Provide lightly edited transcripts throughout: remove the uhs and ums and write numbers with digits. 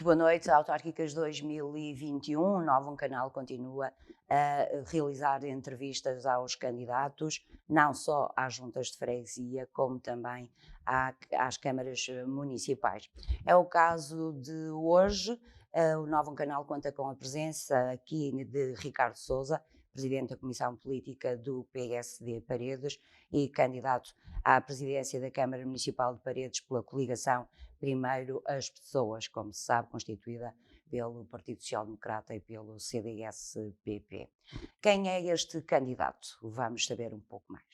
Muito boa noite, Autárquicas 2021. O Novo Canal continua a realizar entrevistas aos candidatos, não só às juntas de freguesia, como também às câmaras municipais. É o caso de hoje. O Novo Canal conta com a presença aqui de Ricardo Sousa, presidente da Comissão Política do PSD Paredes e candidato à presidência da Câmara Municipal de Paredes pela coligação Primeiro as Pessoas, como se sabe, constituída pelo Partido Social Democrata e pelo CDS-PP. Quem é este candidato? Vamos saber um pouco mais.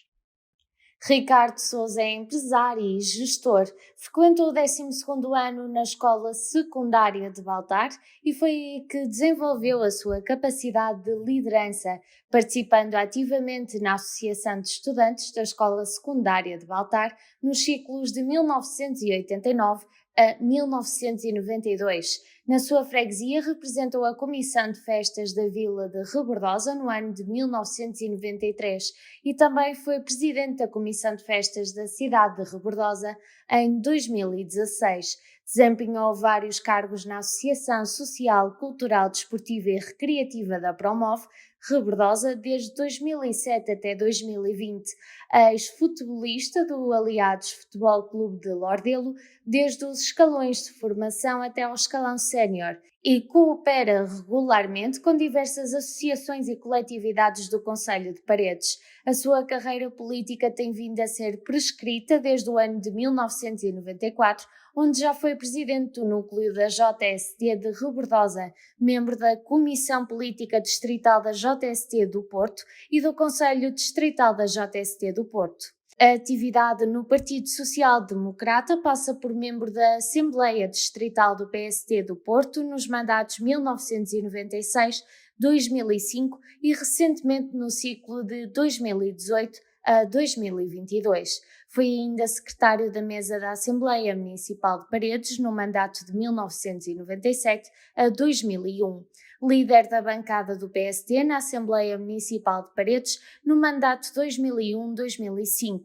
Ricardo Sousa é empresário e gestor. Frequentou o 12º ano na Escola Secundária de Baltar e foi aí que desenvolveu a sua capacidade de liderança, participando ativamente na Associação de Estudantes da Escola Secundária de Baltar nos ciclos de 1989 a 1992. Na sua freguesia, representou a Comissão de Festas da Vila de Rebordosa no ano de 1993 e também foi presidente da Comissão de Festas da cidade de Rebordosa em 2016. Desempenhou vários cargos na Associação Social, Cultural, Desportiva e Recreativa da Promove Rebordosa desde 2007 até 2020. Ex-futebolista do Aliados Futebol Clube de Lordelo, desde os escalões de formação até ao escalão sénior, e coopera regularmente com diversas associações e coletividades do Concelho de Paredes. A sua carreira política tem vindo a ser prescrita desde o ano de 1994, onde já foi presidente do núcleo da JST de Rebordosa, membro da Comissão Política Distrital da JST do Porto e do Conselho Distrital da JST do Porto. A atividade no Partido Social Democrata passa por membro da Assembleia Distrital do PST do Porto nos mandatos 1996, 2005 e recentemente no ciclo de 2018 a 2022. Foi ainda secretário da Mesa da Assembleia Municipal de Paredes no mandato de 1997 a 2001. Líder da bancada do PSD na Assembleia Municipal de Paredes no mandato 2001-2005.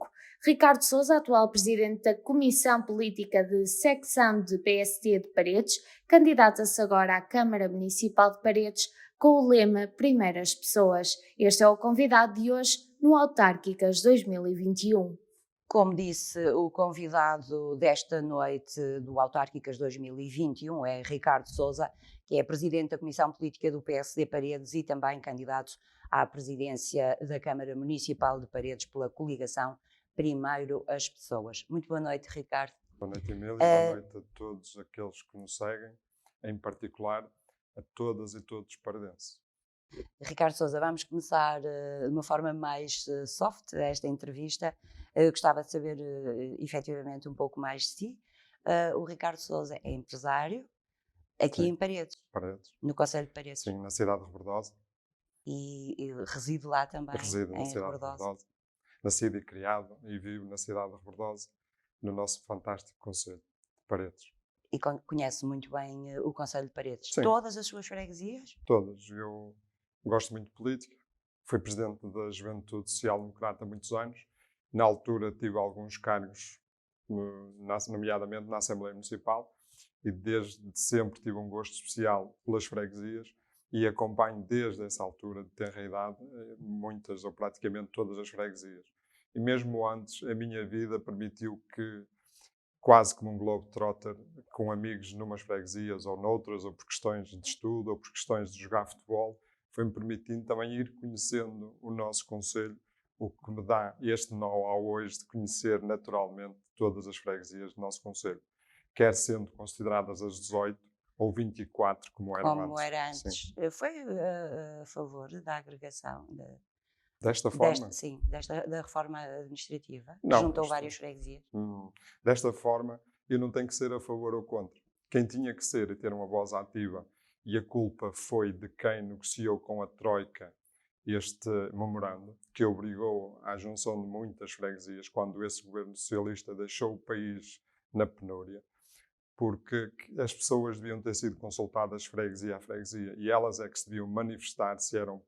Ricardo Sousa, atual presidente da Comissão Política de Secção de PSD de Paredes, candidata-se agora à Câmara Municipal de Paredes com o lema Primeiras Pessoas. Este é o convidado de hoje no Autárquicas 2021. Como disse, o convidado desta noite do Autárquicas 2021 é Ricardo Sousa, que é presidente da Comissão Política do PSD Paredes e também candidato à presidência da Câmara Municipal de Paredes pela coligação Primeiro as Pessoas. Muito boa noite, Ricardo. Boa noite, Emília. Boa noite a todos aqueles que nos seguem, em particular a todas e todos os paredenses. Ricardo Sousa, vamos começar de uma forma mais soft esta entrevista. Gostava de saber efetivamente um pouco mais de si. O Ricardo Sousa é empresário aqui em Paredes, no Concelho de Paredes. Sim, na cidade de Rebordosa. E reside lá também, Resido na cidade de Rebordosa. Nascido e criado e vivo na cidade de Rebordosa, no nosso fantástico Concelho de Paredes. E conhece muito bem o Concelho de Paredes? Sim. Todas as suas freguesias? Todas. Eu gosto muito de política. Fui presidente da Juventude Social Democrata há muitos anos. Na altura tive alguns cargos, nomeadamente na Assembleia Municipal, e desde sempre tive um gosto especial pelas freguesias e acompanho desde essa altura de tenra idade muitas ou praticamente todas as freguesias. E mesmo antes, a minha vida permitiu que, quase como um globetrotter, com amigos numas freguesias ou noutras, ou por questões de estudo, ou por questões de jogar futebol, foi-me permitindo também ir conhecendo o nosso concelho, o que me dá este know-how hoje de conhecer naturalmente todas as freguesias do nosso concelho, quer sendo consideradas as 18 ou 24, como eram antes. Foi a favor da agregação desta forma? Da reforma administrativa, que não, juntou várias freguesias. Desta forma, eu não tenho que ser a favor ou contra. Quem tinha que ser e ter uma voz ativa, e a culpa foi de quem negociou com a Troika este memorando, que obrigou à junção de muitas freguesias quando esse governo socialista deixou o país na penúria, porque as pessoas deviam ter sido consultadas freguesia a freguesia e elas é que se deviam manifestar se eram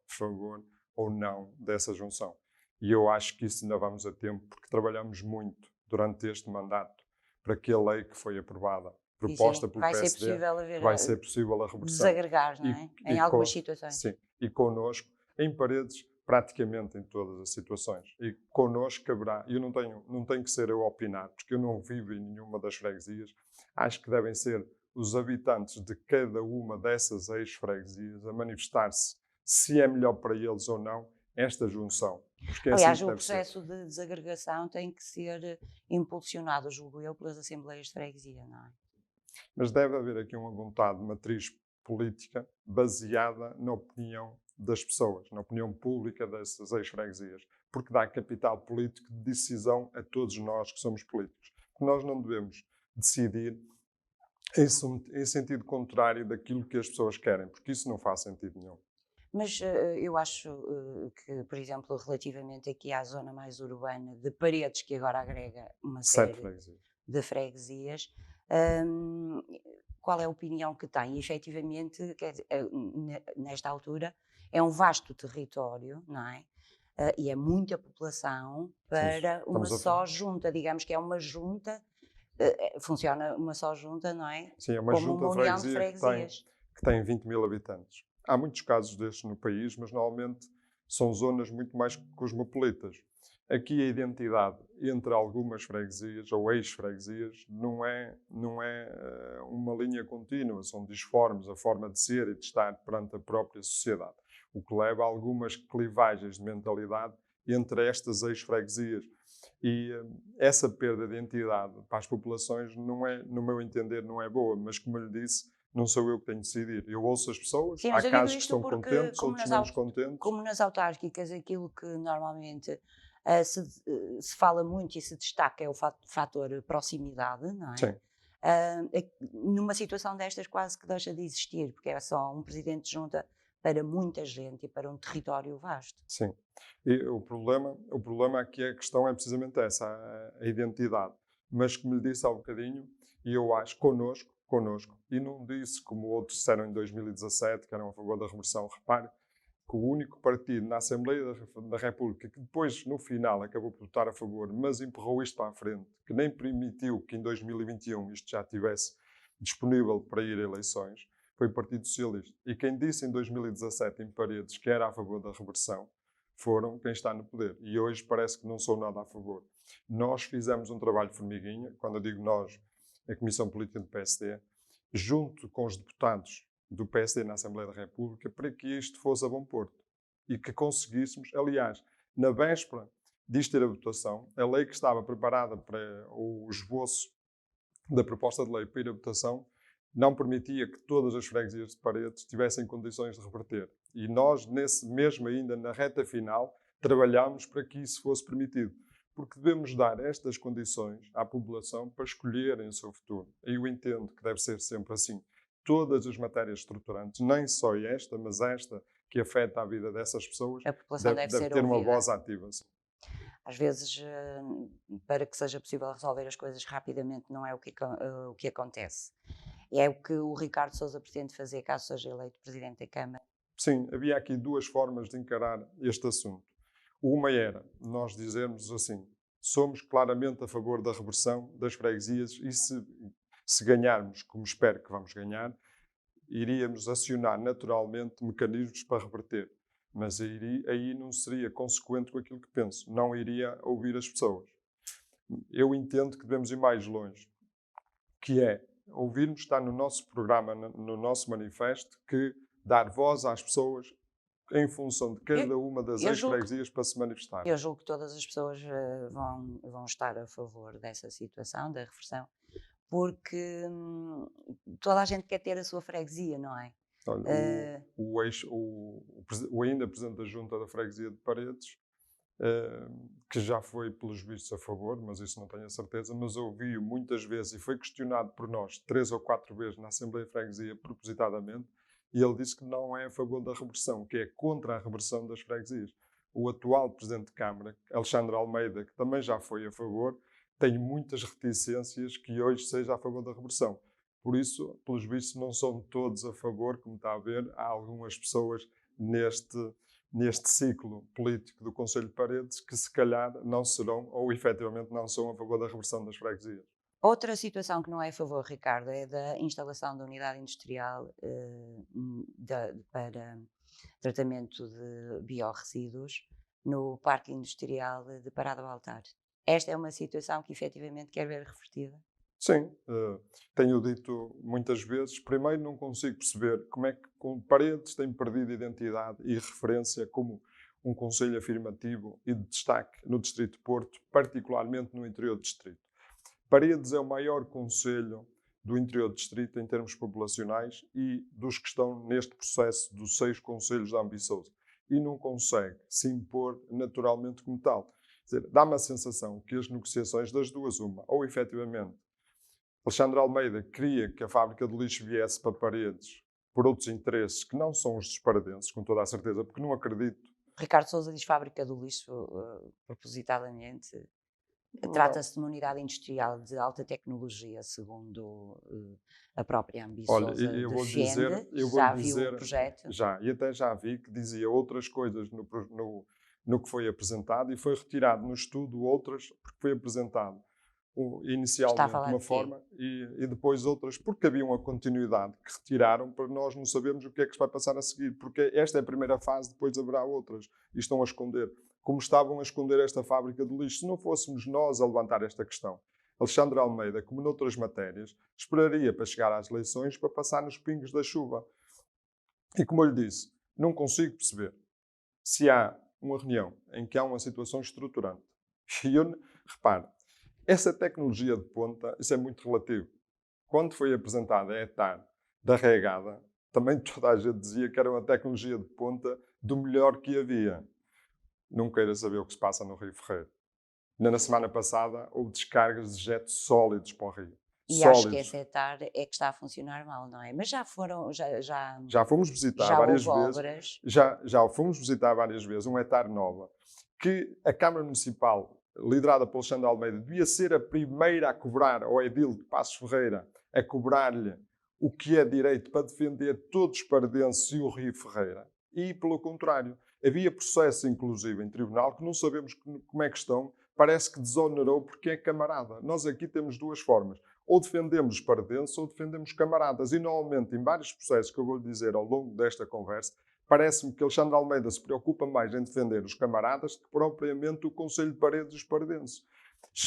favor ou não dessa junção. E eu acho que isso ainda vamos a tempo, porque trabalhamos muito durante este mandato para que a lei que foi aprovada proposta sim, pelo vai ser PSD, possível que haver vai ser possível a reversão. desagregar, não é? Em algumas situações. Sim, e connosco, em Paredes, praticamente em todas as situações. E connosco caberá, e eu não tenho que ser eu a opinar, porque eu não vivo em nenhuma das freguesias, acho que devem ser os habitantes de cada uma dessas ex-freguesias a manifestar-se se é melhor para eles ou não esta junção. Porque é assim Aliás, que o deve ser. processo de desagregação tem que ser impulsionado, julgo eu, pelas assembleias de freguesia, não é? Mas deve haver aqui uma vontade de matriz política baseada na opinião das pessoas, na opinião pública dessas ex-freguesias, porque dá capital político de decisão a todos nós que somos políticos. Nós não devemos decidir em sentido contrário daquilo que as pessoas querem, porque isso não faz sentido nenhum. Mas eu acho que, por exemplo, relativamente aqui à zona mais urbana de Paredes, que agora agrega uma 7 série freguesias. de freguesias, hum, qual é a opinião que tem? E, efetivamente, quer dizer, nesta altura, é um vasto território, não é? E é muita população para uma Estamos a só junta, digamos que é uma junta, funciona uma só junta, não é? Sim, é uma Como junta uma de união de freguesia freguesias. que tem 20 mil habitantes. Há muitos casos destes no país, mas normalmente são zonas muito mais cosmopolitas. Aqui a identidade entre algumas freguesias ou ex-freguesias não é uma linha contínua, são disformes a forma de ser e de estar perante a própria sociedade, o que leva a algumas clivagens de mentalidade entre estas ex-freguesias. E essa perda de identidade para as populações, não é, no meu entender, não é boa, mas como eu lhe disse, não sou eu que tenho de decidir. Eu ouço as pessoas, Sim, há mas eu digo casos que isto estão porque, contentes, outros menos contentes. como nas autárquicas, aquilo que normalmente se fala muito e se destaca é o fator proximidade, não é? Sim, Numa situação destas quase que deixa de existir, porque é só um presidente de junta para muita gente e para um território vasto. sim. E o problema aqui, a questão é precisamente essa, a identidade. Mas como lhe disse há um bocadinho, e eu acho, connosco, e não disse como outros disseram em 2017, que eram a favor da reversão, repare, que o único partido na Assembleia da República que depois, no final, acabou por votar a favor, mas empurrou isto para a frente, que nem permitiu que em 2021 isto já estivesse disponível para ir a eleições, foi o Partido Socialista. E quem disse em 2017 em Paredes que era a favor da reversão foram quem está no poder. E hoje parece que não sou nada a favor. Nós fizemos um trabalho formiguinha, quando eu digo nós, a Comissão Política do PSD, junto com os deputados do PSD na Assembleia da República, para que isto fosse a bom porto. E que conseguíssemos, aliás, na véspera disto ter a votação, a lei que estava preparada para o esboço da proposta de lei para ir à votação não permitia que todas as freguesias de Paredes tivessem condições de reverter. E nós, nesse mesmo ainda na reta final, trabalhámos para que isso fosse permitido. Porque devemos dar estas condições à população para escolherem o seu futuro. E eu entendo que deve ser sempre assim. Todas as matérias estruturantes, nem só esta, mas esta, que afeta a vida dessas pessoas, A população deve deve ser ter uma ouvida. voz ativa. Sim. Às vezes, para que seja possível resolver as coisas rapidamente, não é o que acontece. E é o que o Ricardo Sousa pretende fazer, caso seja eleito Presidente da Câmara. Sim, havia aqui duas formas de encarar este assunto. Uma era nós dizermos assim: somos claramente a favor da reversão das freguesias e se ganharmos, como espero que vamos ganhar, iríamos acionar naturalmente mecanismos para reverter. Mas aí não seria consequente com aquilo que penso, não iria ouvir as pessoas. Eu entendo que devemos ir mais longe, que é ouvirmos, está no nosso programa, no nosso manifesto, que dar voz às pessoas em função de cada uma das eu julgo- ex-freguesias para se manifestar. Eu julgo que todas as pessoas vão estar a favor dessa situação, da reversão, porque toda a gente quer ter a sua freguesia, não é? Olha, Eh, o ainda Presidente da Junta da Freguesia de Paredes, que já foi, pelos vistos, a favor, mas isso não tenho a certeza, mas ouvi-o muitas vezes e foi questionado por nós 3 ou 4 vezes na Assembleia de Freguesia, propositadamente, e ele disse que não é a favor da reversão, que é contra a reversão das freguesias. O atual Presidente de Câmara, Alexandre Almeida, que também já foi a favor, tem muitas reticências que hoje seja a favor da reversão. Por isso, pelos vistos, não são todos a favor, como está a ver, há algumas pessoas neste ciclo político do Conselho de Paredes que se calhar não serão ou efetivamente não são a favor da reversão das freguesias. Outra situação que não é a favor, Ricardo, é da instalação da unidade industrial para tratamento de biorresíduos no Parque Industrial de Parada Baltar. Esta é uma situação que efetivamente quer ver revertida. Sim, tenho dito muitas vezes. Primeiro, não consigo perceber como é que com Paredes tem perdido identidade e referência como um concelho afirmativo e de destaque no Distrito de Porto, particularmente no interior do distrito. Paredes é o maior concelho do interior do distrito em termos populacionais e dos que estão neste processo dos 6 concelhos da Ambiciosa. E não consegue se impor naturalmente como tal. Quer dizer, dá-me a sensação que as negociações das duas, uma, ou efetivamente Alexandre Almeida queria que a fábrica de lixo viesse para Paredes por outros interesses que não são os dos paredenses, com toda a certeza, porque não acredito. Ricardo Sousa diz fábrica do lixo propositadamente. Trata-se de uma unidade industrial de alta tecnologia, segundo a própria Ambiciosa Olha, eu vou defende. dizer, Viu o projeto? e até já vi que dizia outras coisas no que foi apresentado e foi retirado no estudo outras, porque foi apresentado inicialmente de uma forma e depois outras, porque havia uma continuidade que retiraram para nós não sabermos o que é que se vai passar a seguir, porque esta é a primeira fase, depois haverá outras e estão a esconder. Como estavam a esconder esta fábrica de lixo, se não fôssemos nós a levantar esta questão. Alexandre Almeida, como noutras matérias, esperaria para chegar às eleições para passar nos pingos da chuva. E como eu lhe disse, não consigo perceber se há uma reunião em que há uma situação estruturante. E eu, repare, essa tecnologia de ponta, isso é muito relativo. Quando foi apresentada a ETAR da regada, também toda a gente dizia que era uma tecnologia de ponta do melhor que havia. Não queira saber o que se passa no Rio Ferreiro. Na semana passada, houve descargas de jet sólidos para o Rio. E acho que essa ETAR é que está a funcionar mal, não é? Mas já fomos visitar várias vezes. Já fomos visitar várias vezes uma ETAR nova, que a Câmara Municipal, liderada por Alexandre Almeida, devia ser a primeira a cobrar ao edil de Passos Ferreira, a cobrar-lhe o que é direito para defender todos os paredenses e o Rio Ferreira. E, pelo contrário, havia processos, inclusive, em tribunal, que não sabemos como é que estão, parece que desonerou porque é camarada. Nós aqui temos duas formas. Ou defendemos os paredenses ou defendemos camaradas. E, normalmente, em vários processos que eu vou lhe dizer ao longo desta conversa, parece-me que Alexandre Almeida se preocupa mais em defender os camaradas do que propriamente o Conselho de Paredes e os paredenses.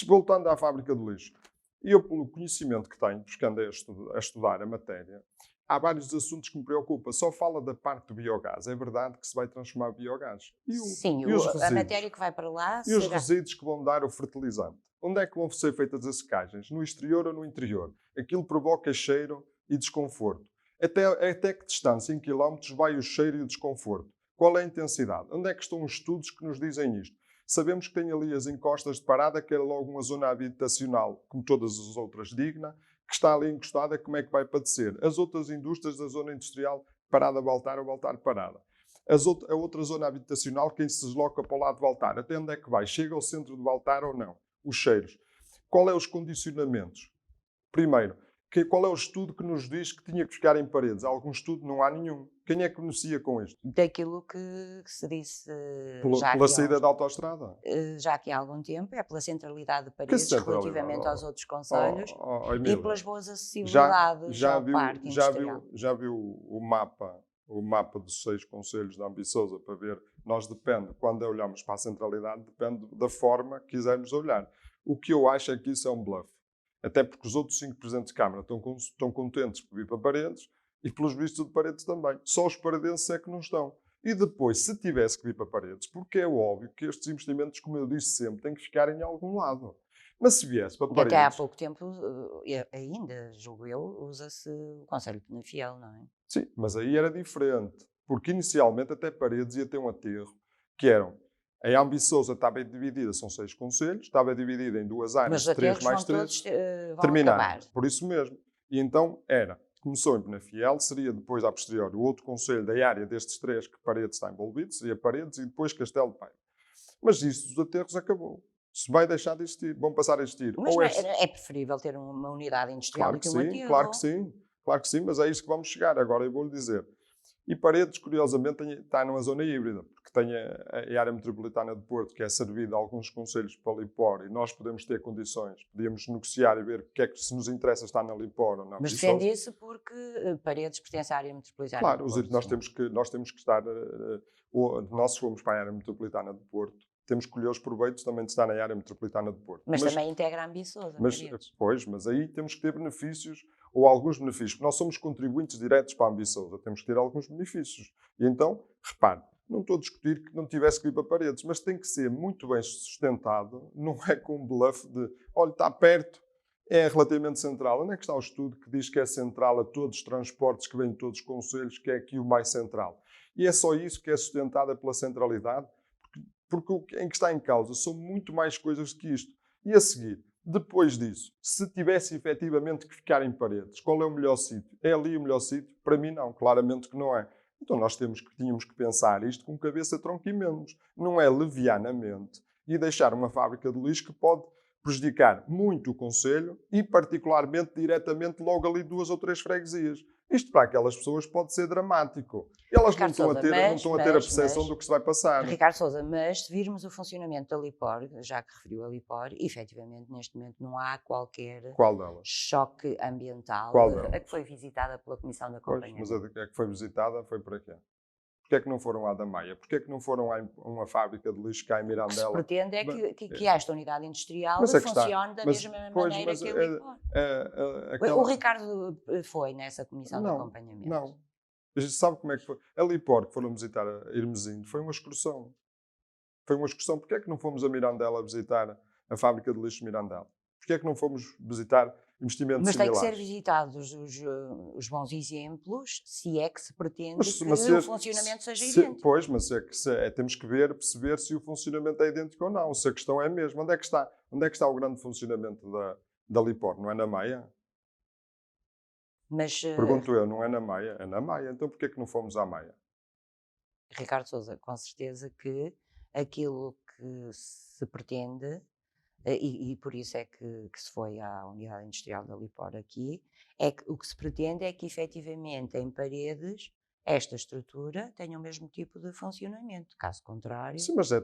Voltando à fábrica de lixo, eu, pelo conhecimento que tenho, porque andei a estudar a matéria, há vários assuntos que me preocupam. Só fala da parte do biogás. É verdade que se vai transformar biogás. Sim, a matéria que vai para lá e os resíduos que vão dar o fertilizante. Onde é que vão ser feitas as secagens? No exterior ou no interior? Aquilo provoca cheiro e desconforto. Até que distância, em quilómetros, vai o cheiro e o desconforto? Qual é a intensidade? Onde é que estão os estudos que nos dizem isto? Sabemos que tem ali as encostas de parada, que é logo uma zona habitacional, como todas as outras, digna, que está ali encostada, como é que vai padecer? As outras indústrias da zona industrial, Parada Baltar ou Baltar Parada. A outra zona habitacional, quem se desloca para o lado de Baltar, até onde é que vai? Chega ao centro de Baltar ou não? Os cheiros. Qual é os condicionamentos? Primeiro, qual é o estudo que nos diz que tinha que ficar em Paredes? Há algum estudo? Não há nenhum. Quem é que beneficia com isto? Daquilo que se disse pela saída da autoestrada. Já que há algum tempo, é pela centralidade de Paredes relativamente aos outros concelhos e pelas boas acessibilidades ao parque industrial. Já viu o mapa dos 6 concelhos da Ambiciosa para ver? Nós depende, quando olhamos para a centralidade, depende da forma que quisermos olhar. O que eu acho é que isso é um bluff. Até porque os outros 5 presidentes de Câmara estão contentes por vir para Paredes e, pelos vistos, de Paredes também. Só os paredenses é que não estão. E depois, se tivesse que vir para Paredes, porque é óbvio que estes investimentos, como eu disse sempre, têm que ficar em algum lado. Mas se viesse para Paredes... Até há pouco tempo, ainda, julgo eu, usa-se o Conselho de Penafiel, não é? Sim, mas aí era diferente. Porque inicialmente até Paredes ia ter um aterro, que eram... A Ambiciosa estava dividida, são 6 concelhos, estava dividida em 2 áreas, 3 mais 3, terminar. Por isso mesmo. E então começou em Penafiel, seria depois, a posteriori, o outro concelho da área destes 3 que Paredes está envolvido, seria Paredes e depois Castelo de Paiva. Mas isso dos aterros acabou. Se vai deixar de existir, vão passar a existir. Mas é preferível ter uma unidade industrial do que um aterro. Claro que sim, mas é isso que vamos chegar. Agora eu vou-lhe dizer. E Paredes, curiosamente, está numa zona híbrida, porque tem a área metropolitana de Porto, que é servida a alguns concelhos para a Lipor, e nós podemos ter condições, podíamos negociar e ver o que é que se nos interessa estar na Lipor ou não. Mas defende isso porque Paredes pertence à área metropolitana claro, de Porto. nós temos que estar, nós se formos para a área metropolitana de Porto, temos que colher os proveitos também de estar na área metropolitana de Porto. Mas também integra a Ambiciosa, mas aí temos que ter benefícios, ou alguns benefícios, porque nós somos contribuintes diretos para a Ambiciosa, temos que ter alguns benefícios. E então, repare, não estou a discutir que não tivesse que ir para Paredes, mas tem que ser muito bem sustentado, não é com um bluff de, olha, está perto, é relativamente central. Onde é que está o estudo que diz que é central a todos os transportes que vêm de todos os concelhos, que é aqui o mais central? E é só isso que é sustentada pela centralidade, porque em que está em causa são muito mais coisas que isto. E a seguir, depois disso, se tivesse efetivamente que ficar em Paredes, qual é o melhor sítio? É ali o melhor sítio? Para mim não, claramente que não é. Então nós tínhamos que pensar isto com cabeça, tronco e membros. Não é levianamente e deixar uma fábrica de lixo que pode prejudicar muito o concelho e particularmente diretamente logo ali 2 ou 3 freguesias. Isto para aquelas pessoas pode ser dramático. Elas não estão a ter a percepção do que se vai passar. Ricardo Sousa, mas se virmos o funcionamento da Lipor, já que referiu a Lipor, efetivamente neste momento não há qualquer choque ambiental. Qual delas? A que foi visitada pela Comissão de Acompanhamento. Mas a que foi visitada foi para quê? Porquê é que não foram à da Maia? Porquê é que não foram a uma fábrica de lixo cá em Mirandela? O que se pretende é que esta unidade industrial funcione da mesma maneira que a Lipor. O Ricardo foi nessa comissão de acompanhamento. Não. A gente sabe como é que foi. A Lipor, que foram visitar a Irmesinde, foi uma excursão. Foi uma excursão. Porquê é que não fomos a Mirandela visitar a fábrica de lixo de Mirandela? Porquê é que não fomos visitar investimentos similares? Mas tem que ser visitados os bons exemplos, se é que se pretende que o funcionamento seja idêntico. Pois, mas temos que perceber se o funcionamento é idêntico ou não, se a questão é a mesma. Onde é que está o grande funcionamento da Lipor? Não é na Maia? Pergunto eu, não é na Maia? É na Maia. Então porquê é que não fomos à Maia? Ricardo Sousa, com certeza que aquilo que se pretende, e por isso é que se foi à unidade industrial da Lipor aqui, é que o que se pretende é que efetivamente em Paredes esta estrutura tenha o mesmo tipo de funcionamento. Caso contrário... Sim, mas a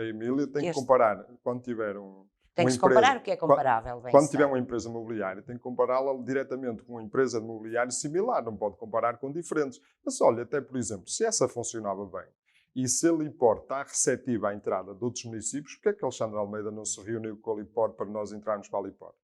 Emília tem que comparar quando tiver Tem que se comparar o que é comparável. Quando tiver uma empresa imobiliária, tem que compará-la diretamente com uma empresa de mobiliário similar, não pode comparar com diferentes. Mas olha, até por exemplo, se essa funcionava bem e se a Lipor está receptiva à entrada de outros municípios, porquê é que Alexandre Almeida não se reuniu com a Lipor para nós entrarmos para a Lipor?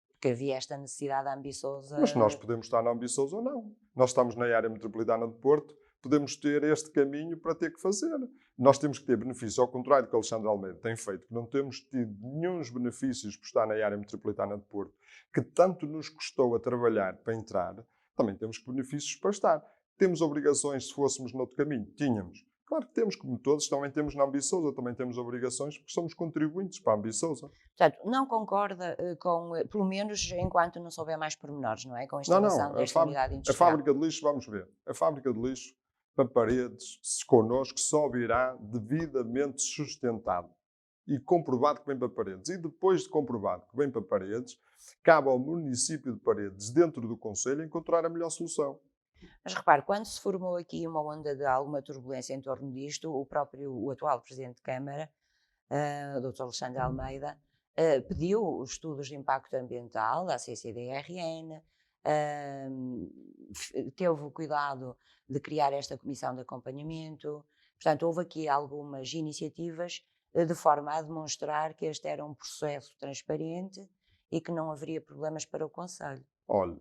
Porque havia esta necessidade ambiciosa. Mas nós podemos estar na ambiciosa ou não. Nós estamos na área metropolitana de Porto, podemos ter este caminho para ter que fazer. Nós temos que ter benefícios, ao contrário do que Alexandre Almeida tem feito, que não temos tido nenhum benefícios por estar na área metropolitana de Porto, que tanto nos custou a trabalhar para entrar, também temos benefícios para estar. Temos obrigações se fôssemos noutro caminho? Tínhamos. Claro que temos, como todos, também temos na Ambiciosa, também temos obrigações, porque somos contribuintes para a Ambiciosa. Portanto, não concorda com, pelo menos enquanto não souber mais pormenores, não é? Com a instalação desta unidade industrial. A fábrica de lixo, vamos ver. A fábrica de lixo para Paredes, connosco, só virá devidamente sustentado e comprovado que vem para Paredes. E depois de comprovado que vem para Paredes, cabe ao município de Paredes, dentro do concelho, encontrar a melhor solução. Mas repare, quando se formou aqui uma onda de alguma turbulência em torno disto, o atual Presidente de Câmara, o Dr. Alexandre Almeida, pediu os estudos de impacto ambiental à CCDRN, teve o cuidado de criar esta comissão de acompanhamento. Portanto, houve aqui algumas iniciativas de forma a demonstrar que este era um processo transparente e que não haveria problemas para o Conselho. Olha,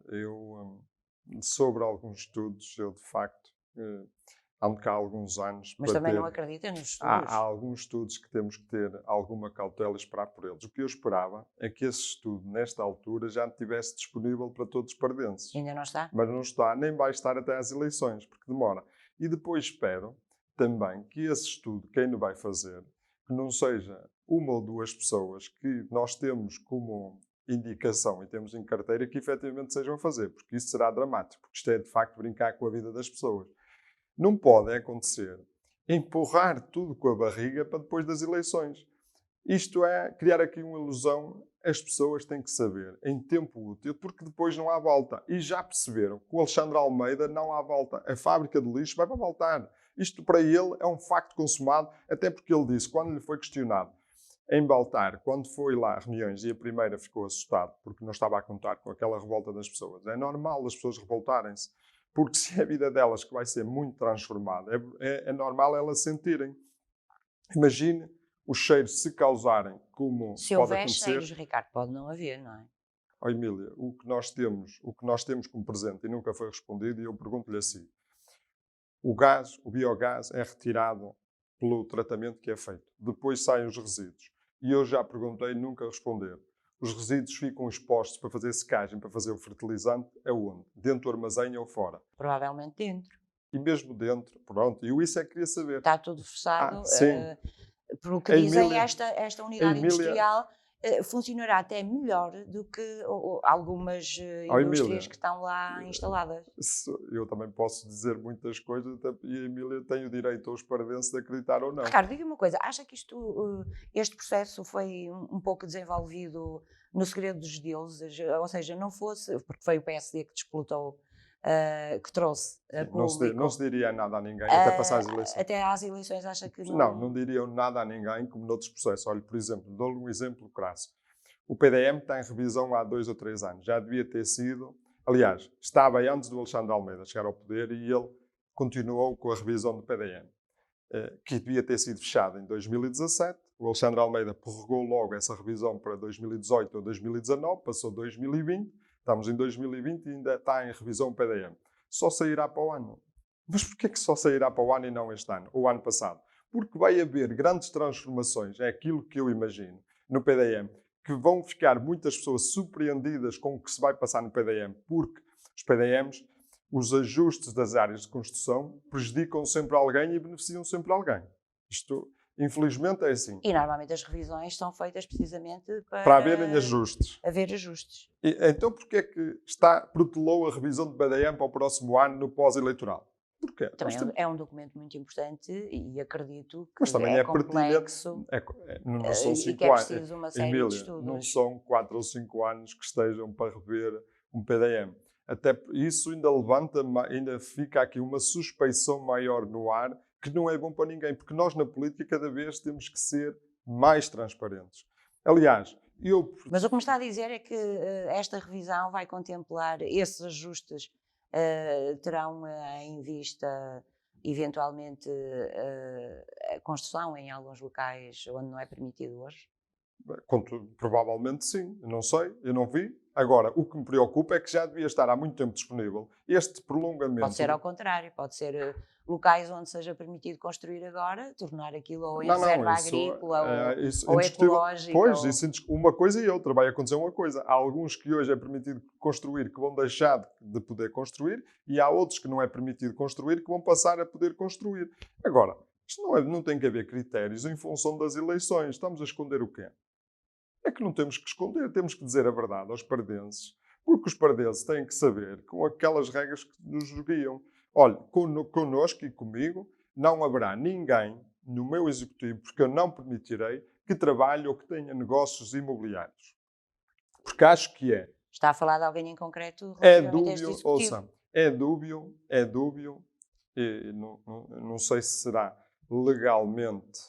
sobre alguns estudos, eu de facto ando cá há alguns anos. Mas também não acredita nos estudos? Há alguns estudos que temos que ter alguma cautela e esperar por eles. O que eu esperava é que esse estudo, nesta altura, já estivesse disponível para todos os pardenses. Ainda não está? Mas não está, nem vai estar até às eleições, porque demora. E depois espero também que esse estudo, quem o vai fazer, que não seja uma ou duas pessoas que nós temos como indicação e temos em carteira que efetivamente sejam a fazer, porque isso será dramático, porque isto é de facto brincar com a vida das pessoas. Não pode acontecer empurrar tudo com a barriga para depois das eleições. Isto é criar aqui uma ilusão. As pessoas têm que saber em tempo útil, porque depois não há volta. E já perceberam que o Alexandre Almeida não há volta. A fábrica de lixo vai para voltar. Isto para ele é um facto consumado, até porque ele disse, quando lhe foi questionado em Baltar, quando foi lá a reuniões e a primeira ficou assustado porque não estava a contar com aquela revolta das pessoas. É normal as pessoas revoltarem-se, porque se é a vida delas que vai ser muito transformada, é normal elas sentirem. Imagine os cheiros se causarem, como Se pode houver acontecer. cheiros, Ricardo, pode não haver, não é? Oh, Emília, o que nós temos como presente e nunca foi respondido, e eu pergunto-lhe assim, o biogás é retirado pelo tratamento que é feito. Depois saem os resíduos. E eu já perguntei, nunca responderam. Os resíduos ficam expostos para fazer secagem, para fazer o fertilizante, aonde? Dentro do armazém ou fora? Provavelmente dentro. E mesmo dentro, pronto, e eu isso é que queria saber. Está tudo forçado. Sim. Pelo que A dizem, Emília- esta unidade Emília- industrial funcionará até melhor do que algumas Oh, indústrias Emília, que estão lá instaladas. Eu também posso dizer muitas coisas e a Emília tem o direito aos pardenses de acreditar ou não. Ricardo, diga uma coisa, acha que este processo foi um pouco desenvolvido no segredo dos deuses? Ou seja, não fosse, porque foi o PSD que disputou, que trouxe a público. Não se diria nada a ninguém, até passar as eleições. Até às eleições, acha que Não diriam nada a ninguém, como noutros processos. Olha, por exemplo, dou-lhe um exemplo crasso. O PDM está em revisão há 2 ou 3 anos. Já devia ter sido... Aliás, estava aí antes do Alexandre Almeida chegar ao poder e ele continuou com a revisão do PDM, que devia ter sido fechada em 2017. O Alexandre Almeida prorrogou logo essa revisão para 2018 ou 2019, passou 2020, estamos em 2020 e ainda está em revisão o PDM. Só sairá para o ano. Mas porquê que só sairá para o ano e não este ano, ou o ano passado? Porque vai haver grandes transformações, é aquilo que eu imagino, no PDM, que vão ficar muitas pessoas surpreendidas com o que se vai passar no PDM, porque os PDMs, os ajustes das áreas de construção, prejudicam sempre alguém e beneficiam sempre alguém. Isto, infelizmente, é assim. E normalmente as revisões são feitas precisamente Para haverem ajustes. haver ajustes. E, então, porquê é que protelou a revisão do PDM para o próximo ano no pós-eleitoral? Porquê? Também é um documento muito importante e acredito que Mas também é complexo não são e 5 que é anos. preciso uma série Emília, de estudos. não são 4 ou 5 anos que estejam para rever um PDM. Até isso ainda fica aqui uma suspeição maior no ar, que não é bom para ninguém, porque nós na política cada vez temos que ser mais transparentes. Aliás, Mas o que me está a dizer é que esta revisão vai contemplar esses ajustes, terão em vista eventualmente a construção em alguns locais onde não é permitido hoje? Provavelmente sim, eu não sei, eu não vi. Agora, o que me preocupa é que já devia estar há muito tempo disponível este prolongamento. Pode ser ao contrário, pode ser locais onde seja permitido construir agora, tornar aquilo ou em reserva agrícola ou ecológica. Pois, uma coisa e outra, vai acontecer uma coisa. Há alguns que hoje é permitido construir que vão deixar de poder construir e há outros que não é permitido construir que vão passar a poder construir. Agora, isto não tem que haver critérios em função das eleições. Estamos a esconder o quê? É que não temos que esconder, temos que dizer a verdade aos pardenses, porque os pardenses têm que saber com aquelas regras que nos guiam. Olha, connosco e comigo não haverá ninguém no meu executivo, porque eu não permitirei que trabalhe ou que tenha negócios imobiliários. Porque acho que é. Está a falar de alguém em concreto É relativamente a este dúbio, executivo? ouça, é dúbio, e não sei se será legalmente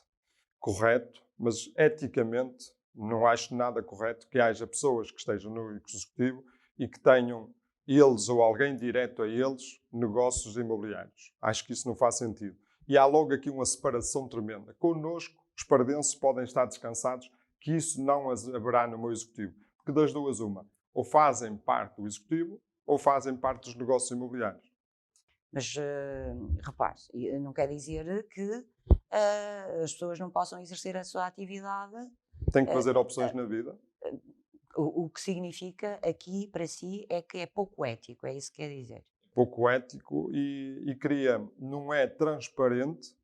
correto, mas eticamente não acho nada correto que haja pessoas que estejam no executivo e que tenham, eles ou alguém direto a eles, negócios imobiliários. Acho que isso não faz sentido. E há logo aqui uma separação tremenda. Connosco, os pardenses podem estar descansados que isso não haverá no meu executivo. Porque das duas, uma. Ou fazem parte do executivo ou fazem parte dos negócios imobiliários. Mas, repare, não quer dizer que as pessoas não possam exercer a sua atividade. Tem que fazer opções na vida. O que significa aqui para si é que é pouco ético, é isso que quer dizer? Pouco ético e não é transparente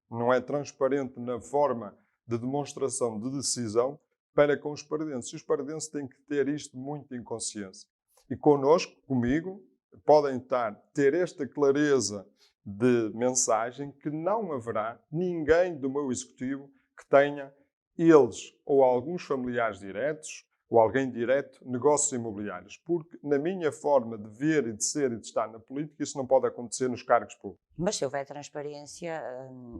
na forma de demonstração de decisão para com os pardenses. E os pardenses têm que ter isto muito em consciência. E connosco, comigo, podem ter esta clareza de mensagem que não haverá ninguém do meu executivo que tenha eles ou alguns familiares diretos ou alguém direto, negócios imobiliários. Porque na minha forma de ver e de ser e de estar na política, isso não pode acontecer nos cargos públicos. Mas se houver transparência,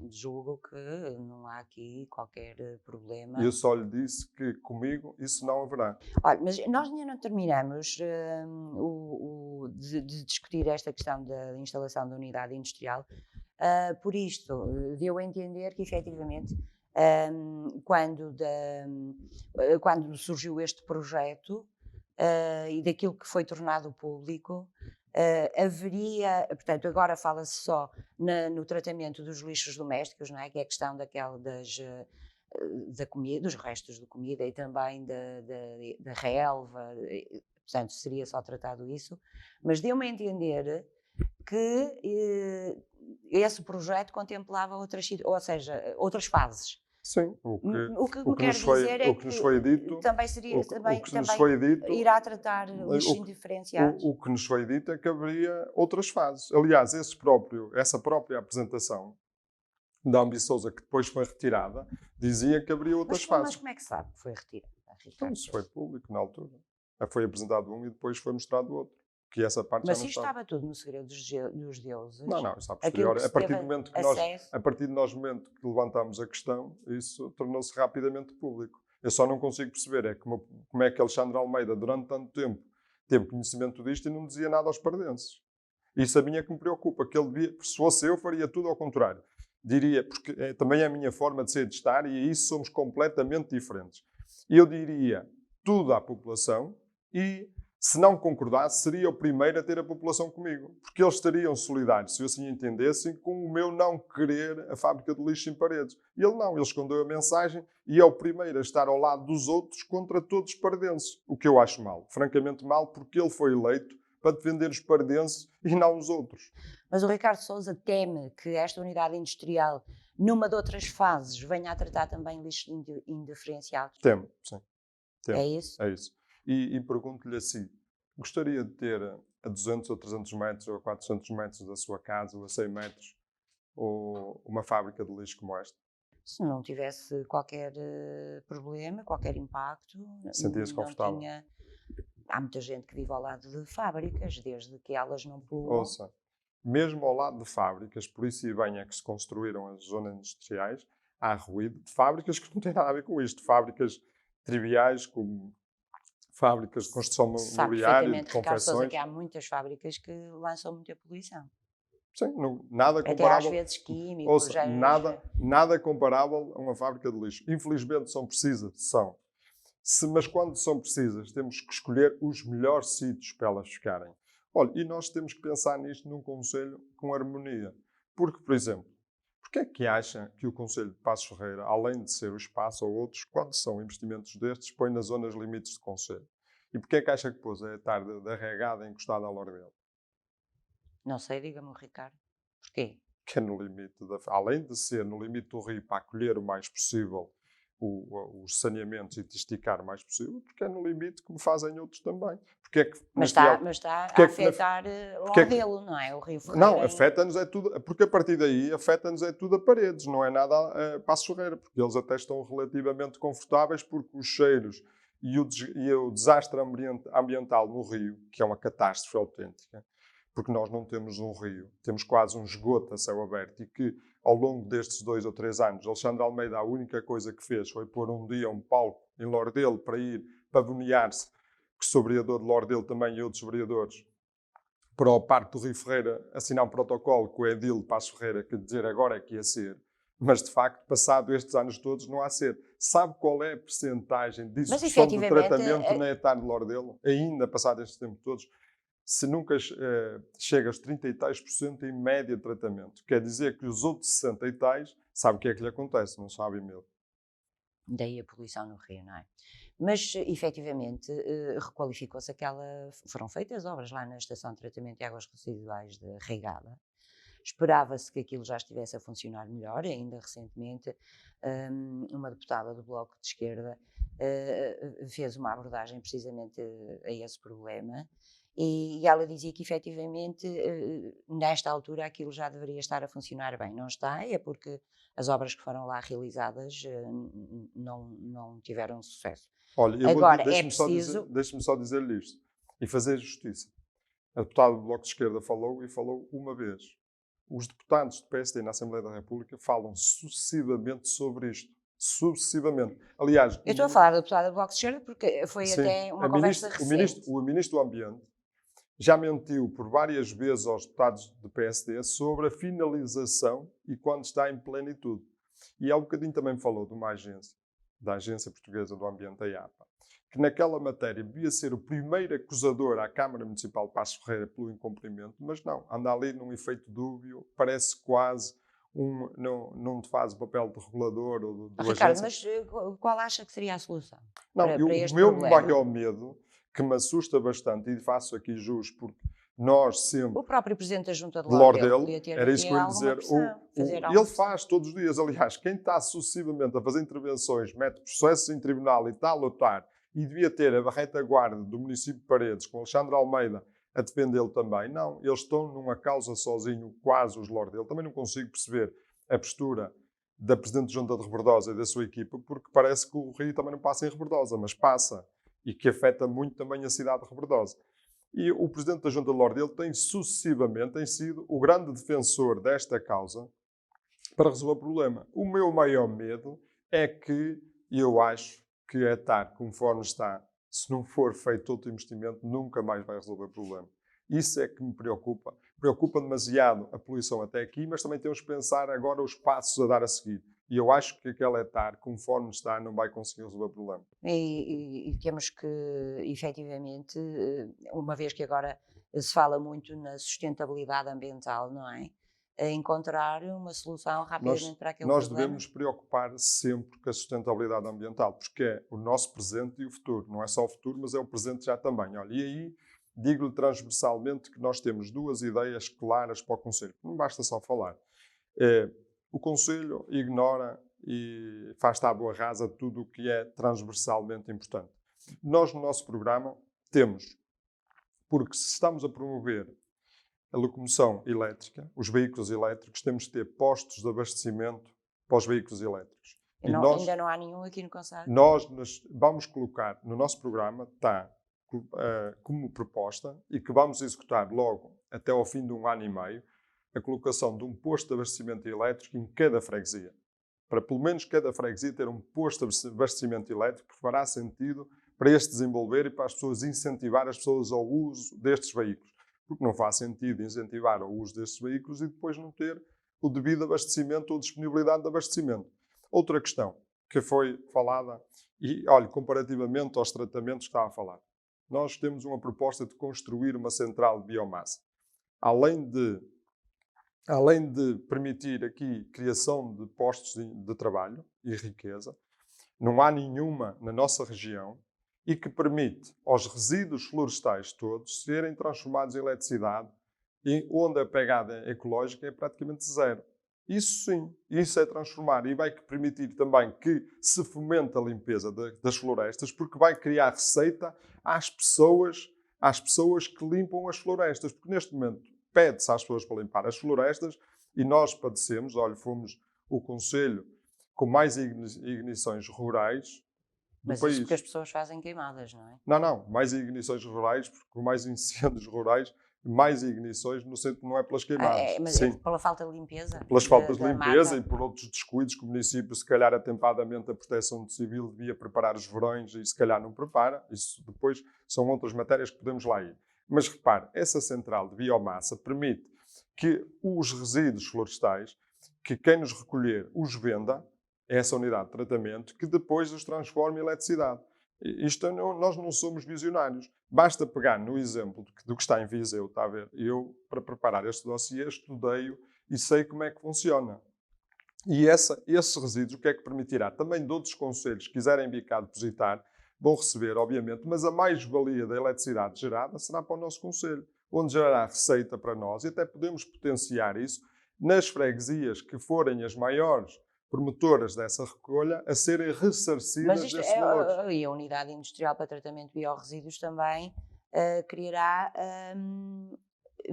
julgo que não há aqui qualquer problema. E eu só lhe disse que comigo isso não haverá. Olha, mas nós ainda não terminamos de discutir esta questão da instalação da unidade industrial. Por isto, deu a entender que, efetivamente, quando surgiu este projeto e daquilo que foi tornado público, haveria, portanto, agora fala-se só no tratamento dos lixos domésticos, não é? Que é a questão da comida, dos restos de comida e também da relva, portanto, seria só tratado isso, mas deu-me a entender que esse projeto contemplava outras fases. Sim, O que me quer dizer é que nos foi dito, também seria, o que também nos foi dito, irá tratar lixos indiferenciados. o que nos foi dito é que haveria outras fases. Aliás, essa própria apresentação da Ambiciosa, que depois foi retirada, dizia que haveria outras fases. Mas como é que sabe que foi retirada, Ricardo? Então, isso foi público na altura. Foi apresentado um e depois foi mostrado outro. Que essa parte mas já não isto estava tudo no segredo dos deuses? Não, isso a posteriori. A partir do momento que levantamos a questão, isso tornou-se rapidamente público. Eu só não consigo perceber como é que Alexandre Almeida, durante tanto tempo, teve conhecimento disto e não dizia nada aos pardenses. Isso a mim é que me preocupa, que ele devia, se fosse eu, faria tudo ao contrário. Diria, porque também é a minha forma de ser, de estar, e isso somos completamente diferentes. Eu diria tudo à população e, se não concordasse, seria o primeiro a ter a população comigo. Porque eles estariam solidários, se eu assim entendessem, com o meu não querer a fábrica de lixo em Paredes. E ele não, ele escondeu a mensagem e é o primeiro a estar ao lado dos outros contra todos os paredenses. O que eu acho mal, francamente mal, porque ele foi eleito para defender os paredenses e não os outros. Mas o Ricardo Sousa teme que esta unidade industrial, numa de outras fases, venha a tratar também lixo indiferenciado? Temo, sim. É isso? É isso. E pergunto-lhe assim, gostaria de ter a 200 ou 300 metros ou a 400 metros da sua casa ou a 100 metros ou uma fábrica de lixo como esta? Se não tivesse qualquer problema, qualquer impacto, Sentia-se confortável? Há muita gente que vive ao lado de fábricas, desde que elas não poluam. Ouça, mesmo ao lado de fábricas, por isso e bem é que se construíram as zonas industriais, há ruído de fábricas que não têm nada a ver com isto. Fábricas triviais, como fábricas de construção mobiliária, de confecções. Que há muitas fábricas que lançam muita poluição. Sim, nada comparável. Até às vezes químicos. Ouça, nada comparável a uma fábrica de lixo. Infelizmente são precisas, mas quando são precisas, temos que escolher os melhores sítios para elas ficarem. Olha, e nós temos que pensar nisto num concelho com harmonia. Porque, por exemplo, porque é que acha que o Concelho de Passos Ferreira, além de ser o espaço ou outros, quando são investimentos destes, põe nas zonas limites de concelho? E porque é que acha que pôs a tarde da regada encostada ao Lordelo? Não sei, diga-me, Ricardo. Porquê? Que é no limite, além de ser no limite do rio para acolher o mais possível os saneamentos e de esticar o mais possível, porque é no limite como fazem outros também. Porque é que, mas está a afetar Lordelo, não é? O Rio Ferreira. Não, afeta-nos é tudo, porque a partir daí afeta-nos é tudo a Paredes, não é nada a Passos Ferreira, porque eles até estão relativamente confortáveis, porque os cheiros e o desastre ambiental no rio, que é uma catástrofe autêntica, porque nós não temos um rio, temos quase um esgoto a céu aberto, e que ao longo destes 2 ou 3 anos, Alexandre Almeida a única coisa que fez foi pôr um dia um palco em Lordelo para ir pavonear-se, que sou vereador de Lordelo também e outros vereadores, para o Parque do Rio Ferreira assinar um protocolo com o Edil de Passos Ferreira, que dizer agora é que ia ser, mas de facto, passado estes anos todos, não há ser. Sabe qual é a percentagem de execução de tratamento na hectare de Lordelo, ainda passado estes tempos todos? Se nunca chega aos 30 e tais % em média de tratamento. Quer dizer que os outros 60 e tais, sabe o que é que lhe acontece, não sabem mesmo. Daí a poluição no rio, não é? Mas, efetivamente, requalificou-se foram feitas obras lá na Estação de Tratamento de Águas Residuais de Regada. Esperava-se que aquilo já estivesse a funcionar melhor. Ainda recentemente, uma deputada do Bloco de Esquerda fez uma abordagem precisamente a esse problema. E ela dizia que, efetivamente, nesta altura aquilo já deveria estar a funcionar bem. Não está, é porque as obras que foram lá realizadas não tiveram sucesso. Olha, agora, deixe-me só dizer-lhe isto e fazer justiça. A deputada do Bloco de Esquerda falou uma vez. os deputados do PSD na Assembleia da República falam sucessivamente sobre isto. Sucessivamente. Aliás... Eu estou a falar da deputada do Bloco de Esquerda porque foi sim, até uma conversa recente. O Ministro do Ambiente já mentiu por várias vezes aos deputados do PSD sobre a finalização e quando está em plenitude. E há um bocadinho também falou de uma agência, da Agência Portuguesa do Ambiente, a APA, que naquela matéria devia ser o primeiro acusador à Câmara Municipal de Passos Ferreira pelo incumprimento, mas não, anda ali num efeito dúbio, parece quase não faz o papel de regulador ou do Ricardo, agência. mas qual acha que seria a solução Não, para este o meu problema? maior medo, que me assusta bastante, e faço aqui jus, porque nós sempre... O próprio Presidente da Junta de Lordelo, podia ter era isso que eu ia alguma dizer. pressão, Ele faz todos os dias, aliás, quem está sucessivamente a fazer intervenções, mete processos em tribunal e está a lutar, e devia ter a retaguarda do município de Paredes, com Alexandre Almeida, a defendê-lo também. Não, eles estão numa causa sozinho, quase os Lordelo. Também não consigo perceber a postura da Presidente da Junta de Rebordosa e da sua equipa, porque parece que o Rio também não passa em Rebordosa, mas passa, e que afeta muito também a cidade de Rebordosa. E o Presidente da Junta de Lordelo tem sucessivamente sido o grande defensor desta causa para resolver o problema. O meu maior medo é que, eu acho que a TAR, conforme está, se não for feito outro investimento, nunca mais vai resolver o problema. Isso é que me preocupa. Preocupa demasiado a poluição até aqui, mas também temos que pensar agora os passos a dar a seguir. E eu acho que aquela TAR, conforme está, não vai conseguir resolver o problema. E temos que, efetivamente, uma vez que agora se fala muito na sustentabilidade ambiental, não é? Encontrar uma solução rapidamente para aquele nós problema. devemos preocupar sempre com a sustentabilidade ambiental, porque é o nosso presente e o futuro. Não é só o futuro, mas é o presente já também. Olha, e aí digo-lhe transversalmente que nós temos duas ideias claras para o Conselho. Não basta só falar. O Conselho ignora e faz tábua rasa de tudo o que é transversalmente importante. Nós, no nosso programa, temos, porque se estamos a promover a locomoção elétrica, os veículos elétricos, temos de ter postos de abastecimento para os veículos elétricos. Ainda não há nenhum aqui no Conselho? Nós vamos colocar, no nosso programa, está como proposta, e que vamos executar logo até ao fim de 1 ano e meio, a colocação de um posto de abastecimento elétrico em cada freguesia. Para pelo menos cada freguesia ter um posto de abastecimento elétrico, que fará sentido para este desenvolver e para as pessoas incentivar as pessoas ao uso destes veículos. Porque não faz sentido incentivar o uso destes veículos e depois não ter o devido abastecimento ou disponibilidade de abastecimento. Outra questão que foi falada, e olha, comparativamente aos tratamentos que estava a falar, nós temos uma proposta de construir uma central de biomassa. Além de permitir aqui criação de postos de trabalho e riqueza, não há nenhuma na nossa região e que permite aos resíduos florestais todos serem transformados em eletricidade, onde a pegada ecológica é praticamente zero. Isso sim, isso é transformar e vai permitir também que se fomente a limpeza das florestas, porque vai criar receita às pessoas que limpam as florestas, porque neste momento pede-se às pessoas para limpar as florestas e nós padecemos, olha, fomos o Conselho com mais ignições rurais do país. Mas isso porque as pessoas fazem queimadas, não é? Não, mais ignições rurais, porque com mais incêndios rurais, mais ignições, no centro não é pelas queimadas. Mas sim. É pela falta de limpeza? Pelas faltas de limpeza e por outros descuidos que o município, se calhar atempadamente, a Proteção Civil devia preparar os verões e se calhar não prepara. Isso depois são outras matérias que podemos lá ir. Mas repare, essa central de biomassa permite que os resíduos florestais, que quem nos recolher os venda, essa unidade de tratamento, que depois os transforme em eletricidade. Nós não somos visionários. Basta pegar no exemplo do que está em Viseu, está a ver? Eu, para preparar este dossiê, estudei-o e sei como é que funciona. E esses resíduos, o que é que permitirá? Também de outros concelhos que quiserem vir cá depositar, vão receber, obviamente, mas a mais-valia da eletricidade gerada será para o nosso concelho, onde gerará receita para nós e até podemos potenciar isso nas freguesias que forem as maiores promotoras dessa recolha a serem ressarcidas desses valores. E a Unidade Industrial para Tratamento de Biorresíduos também criará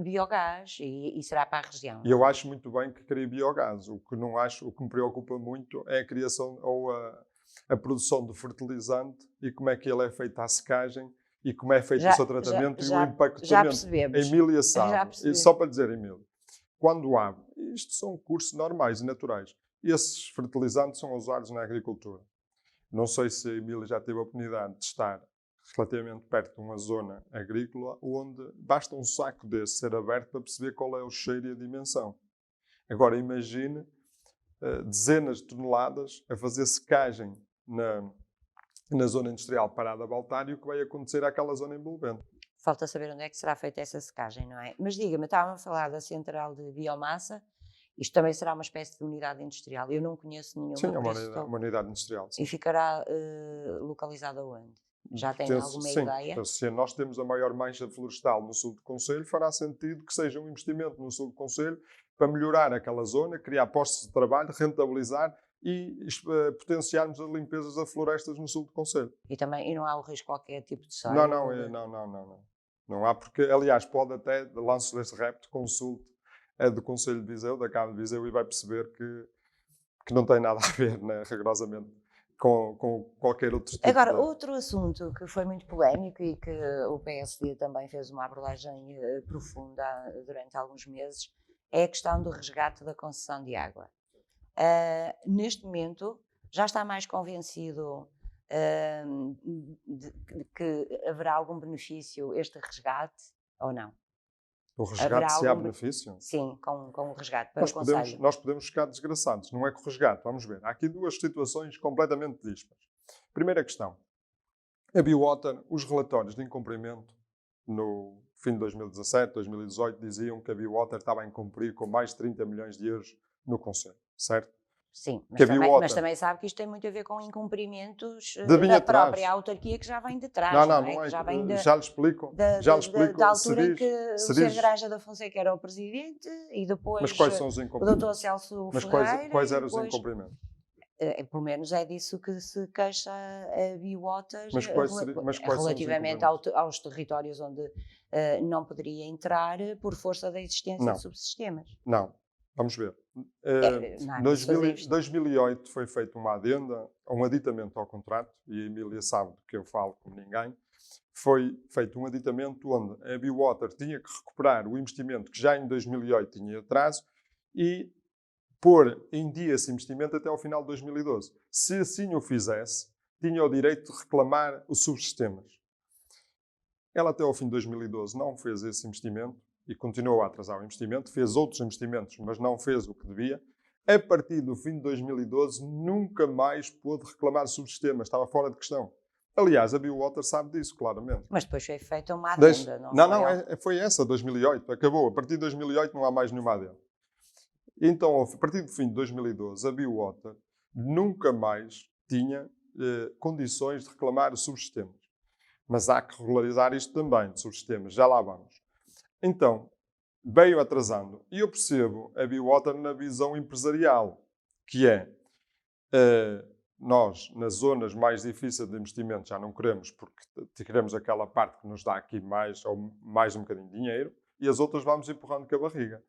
biogás e será para a região. E eu acho muito bem que crie biogás. O que me preocupa muito é a criação ou a produção de fertilizante e como é que ele é feito à secagem e como é feito o seu tratamento e o empacotamento. Já percebemos. Emília sabe. Só para dizer, Emília, quando abre, isto são cursos normais e naturais, esses fertilizantes são usados na agricultura. Não sei se a Emília já teve a oportunidade de estar relativamente perto de uma zona agrícola onde basta um saco desse ser aberto para perceber qual é o cheiro e a dimensão. Agora imagine dezenas de toneladas a fazer secagem na zona industrial Parada Baltar e o que vai acontecer àquela zona envolvente. Falta saber onde é que será feita essa secagem, não é? Mas diga-me, estava a falar da central de biomassa, isto também será uma espécie de unidade industrial. Eu não conheço nenhuma. Sim, é uma unidade industrial. Sim. E ficará localizada onde? Já tem alguma ideia? Se nós temos a maior mancha florestal no sul do concelho, fará sentido que seja um investimento no sul do concelho para melhorar aquela zona, criar postos de trabalho, rentabilizar e potenciarmos as limpezas das florestas no sul do concelho. E não há o risco de qualquer tipo de solo? Não. Não há, porque, aliás, pode até, lanço deste repto, consulte a do Concelho de Viseu, da Câmara de Viseu, e vai perceber que não tem nada a ver, né, rigorosamente, com qualquer outro tipo. Agora, outro assunto que foi muito polémico e que o PSD também fez uma abordagem profunda durante alguns meses é a questão do resgate da concessão de água. Neste momento, já está mais convencido de que haverá algum benefício este resgate ou não? O resgate, se há benefício? Sim, com o resgate para o Conselho. Nós podemos ficar desgraçados, não é com o resgate, vamos ver. Há aqui duas situações completamente dispares. Primeira questão. A Biowater, os relatórios de incumprimento no fim de 2017, 2018, diziam que a Biowater estava a incumprir com mais de 30 milhões de euros no Conselho, certo? Sim, mas também sabe que isto tem muito a ver com incumprimentos da própria autarquia que já vem de trás. Não é? Já lhe explico. Da altura em que o Sr. Granja da Fonseca era o presidente e depois mas quais são os incumprimentos? O Dr. Celso mas Ferreira. Quais eram os incumprimentos? Pelo menos é disso que se queixa a Biowater mas quais relativamente aos territórios onde não poderia entrar por força da existência de subsistemas. Não. Vamos ver. Em 2008 foi feita uma adenda, um aditamento ao contrato, e a Emília sabe do que eu falo como ninguém. Foi feito um aditamento onde a Biowater tinha que recuperar o investimento que já em 2008 tinha atraso e pôr em dia esse investimento até ao final de 2012. Se assim o fizesse, tinha o direito de reclamar os subsistemas. Ela até ao fim de 2012 não fez esse investimento e continuou a atrasar o investimento, fez outros investimentos, mas não fez o que devia. A partir do fim de 2012, nunca mais pôde reclamar subsistemas, estava fora de questão. Aliás, a Biowater sabe disso, claramente. Mas depois foi feita uma adenda, foi essa, 2008, acabou. A partir de 2008 não há mais nenhuma adenda. Então, a partir do fim de 2012, a Biowater nunca mais tinha condições de reclamar os subsistemas. Mas há que regularizar isto também, de subsistemas, já lá vamos. Então, veio atrasando. E eu percebo a Biowater na visão empresarial, que é, nós, nas zonas mais difíceis de investimento, já não queremos, porque queremos aquela parte que nos dá aqui mais, ou mais um bocadinho de dinheiro, e as outras vamos empurrando com a barriga.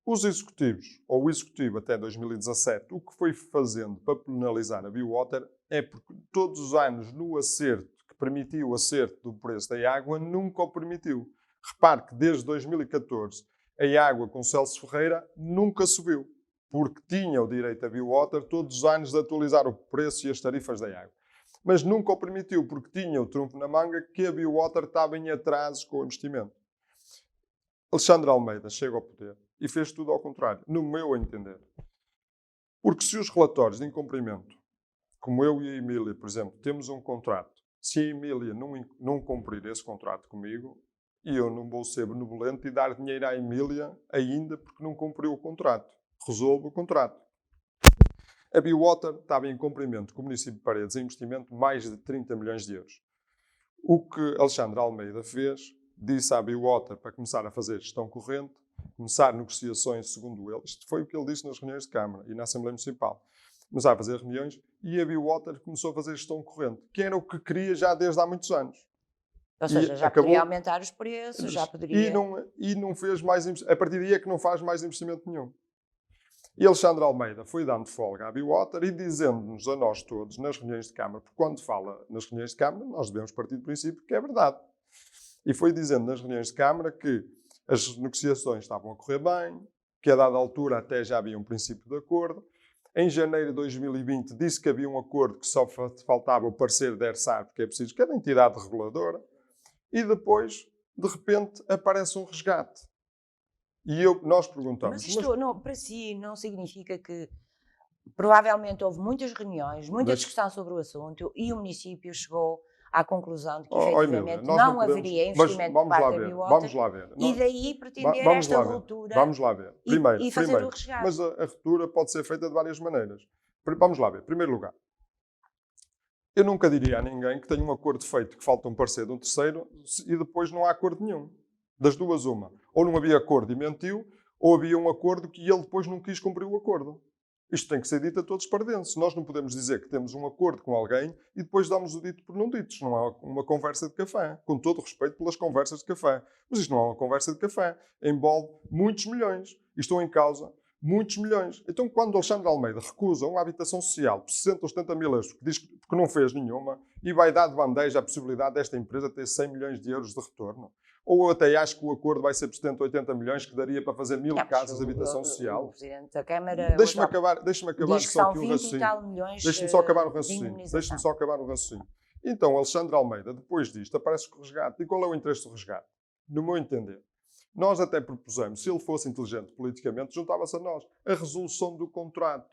Os executivos, ou o executivo até 2017, o que foi fazendo para penalizar a Biowater é porque todos os anos no acerto, que permitiu o acerto do preço da água, nunca o permitiu. Repare que desde 2014 a água com Celso Ferreira nunca subiu, porque tinha o direito a Biowater todos os anos de atualizar o preço e as tarifas da água. Mas nunca o permitiu, porque tinha o trunfo na manga que a Biowater estava em atrasos com o investimento. Alexandre Almeida chega ao poder e fez tudo ao contrário, no meu entender. Porque se os relatórios de incumprimento, como eu e a Emília, por exemplo, temos um contrato, se a Emília não cumprir esse contrato comigo, eu não vou ser benevolente e dar dinheiro à Emília ainda porque não cumpriu o contrato. Resolvo o contrato. A Biowater estava em cumprimento com o município de Paredes em investimento de mais de 30 milhões de euros. O que Alexandre Almeida fez, disse à Biowater para começar a fazer gestão corrente, começar negociações segundo ele. Isto foi o que ele disse nas reuniões de Câmara e na Assembleia Municipal. Começar a fazer reuniões e a Biowater começou a fazer gestão corrente, que era o que queria já desde há muitos anos. Ou seja, já poderia aumentar os preços, já poderia... E não fez mais... A partir daí é que não faz mais investimento nenhum. E Alexandre Almeida foi dando folga à Biowater e dizendo-nos a nós todos, nas reuniões de Câmara, porque quando fala nas reuniões de Câmara, nós devemos partir do princípio que é verdade. E foi dizendo nas reuniões de Câmara que as negociações estavam a correr bem, que a dada altura até já havia um princípio de acordo. Em janeiro de 2020 disse que havia um acordo que só faltava o parecer da ERSAR, porque é preciso que cada entidade reguladora, e depois, de repente, aparece um resgate. E nós perguntamos... Mas isto não, para si não significa que provavelmente houve muitas reuniões, muita discussão sobre o assunto e o município chegou à conclusão de que efetivamente não haveria investimento por parte da Biowater. Vamos lá ver. E daí pretender esta ruptura vamos lá ver. Primeiro, e fazer o resgate. Mas a ruptura pode ser feita de várias maneiras. Vamos lá ver. Em primeiro lugar, eu nunca diria a ninguém que tem um acordo feito que falta um parecer de um terceiro e depois não há acordo nenhum. Das duas, uma. Ou não havia acordo e mentiu, ou havia um acordo que ele depois não quis cumprir o acordo. Isto tem que ser dito a todos pardenses. Nós não podemos dizer que temos um acordo com alguém e depois damos o dito por não ditos. Não há uma conversa de café. Com todo o respeito pelas conversas de café. Mas isto não é uma conversa de café. Envolve muitos milhões. E estão em causa muitos milhões. Então, quando Alexandre Almeida recusa uma habitação social por 60 ou 70 mil euros, porque diz que não fez nenhuma, e vai dar de bandeja a possibilidade desta empresa ter 100 milhões de euros de retorno, ou até acho que o acordo vai ser por 70 ou 80 milhões, que daria para fazer 1000 casas de habitação social. O Presidente da Câmara... Deixe-me acabar só aqui o raciocínio. Deixe-me só acabar o raciocínio. Então, Alexandre Almeida, depois disto, aparece com o resgate. E qual é o interesse do resgate? No meu entender, nós até propusemos, se ele fosse inteligente politicamente, juntava-se a nós, a resolução do contrato.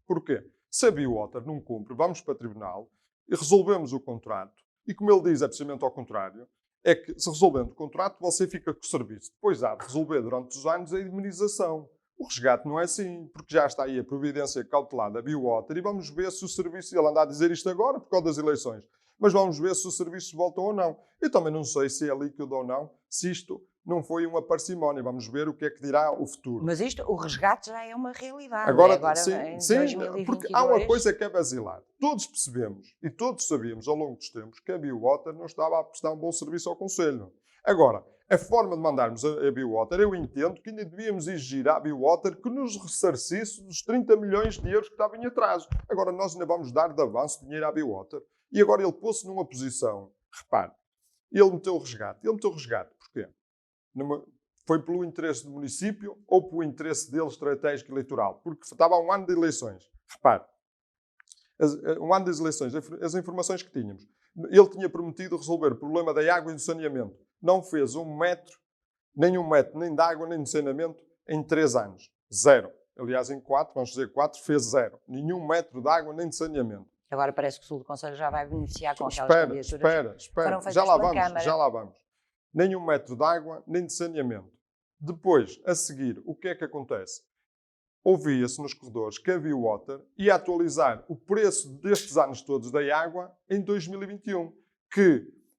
Porquê? Se a Biowater não cumpre, vamos para o tribunal e resolvemos o contrato. E como ele diz, é precisamente ao contrário, é que se resolvendo o contrato, você fica com o serviço. Depois há de resolver durante os anos a indemnização. O resgate não é assim, porque já está aí a providência cautelar da Biowater e vamos ver se o serviço... Ele anda a dizer isto agora por causa das eleições. Mas vamos ver se os serviços voltam ou não. Eu também não sei se é líquido ou não, se isto não foi uma parcimónia. Vamos ver o que é que dirá o futuro. Mas isto, o resgate já é uma realidade. Agora sim, em 2022, porque há uma coisa que é basilar. Todos percebemos e todos sabíamos ao longo dos tempos que a Biowater não estava a prestar um bom serviço ao Conselho. Agora, a forma de mandarmos a Biowater, eu entendo que ainda devíamos exigir à Biowater que nos ressarcisse dos 30 milhões de euros que estavam em atraso. Agora nós ainda vamos dar de avanço dinheiro à Biowater. E agora ele pôs-se numa posição, repare, ele meteu o resgate. Ele meteu o resgate porquê? Foi pelo interesse do município ou pelo interesse dele estratégico eleitoral? Porque estava há um ano de eleições. Repare, um ano das eleições, as informações que tínhamos. Ele tinha prometido resolver o problema da água e do saneamento. Não fez nem de água, nem de saneamento em 3 anos. 0. Aliás, em 4, vamos dizer 4, fez 0. Nenhum metro de água, nem de saneamento. Agora parece que o Sul do Conselho já vai beneficiar com aquelas candidaturas. Espera. Já lá vamos. Nem 1 metro de água, nem de saneamento. Depois, a seguir, o que é que acontece? Ouvia-se nos corredores que a Biowater ia atualizar o preço destes anos todos da água em 2021.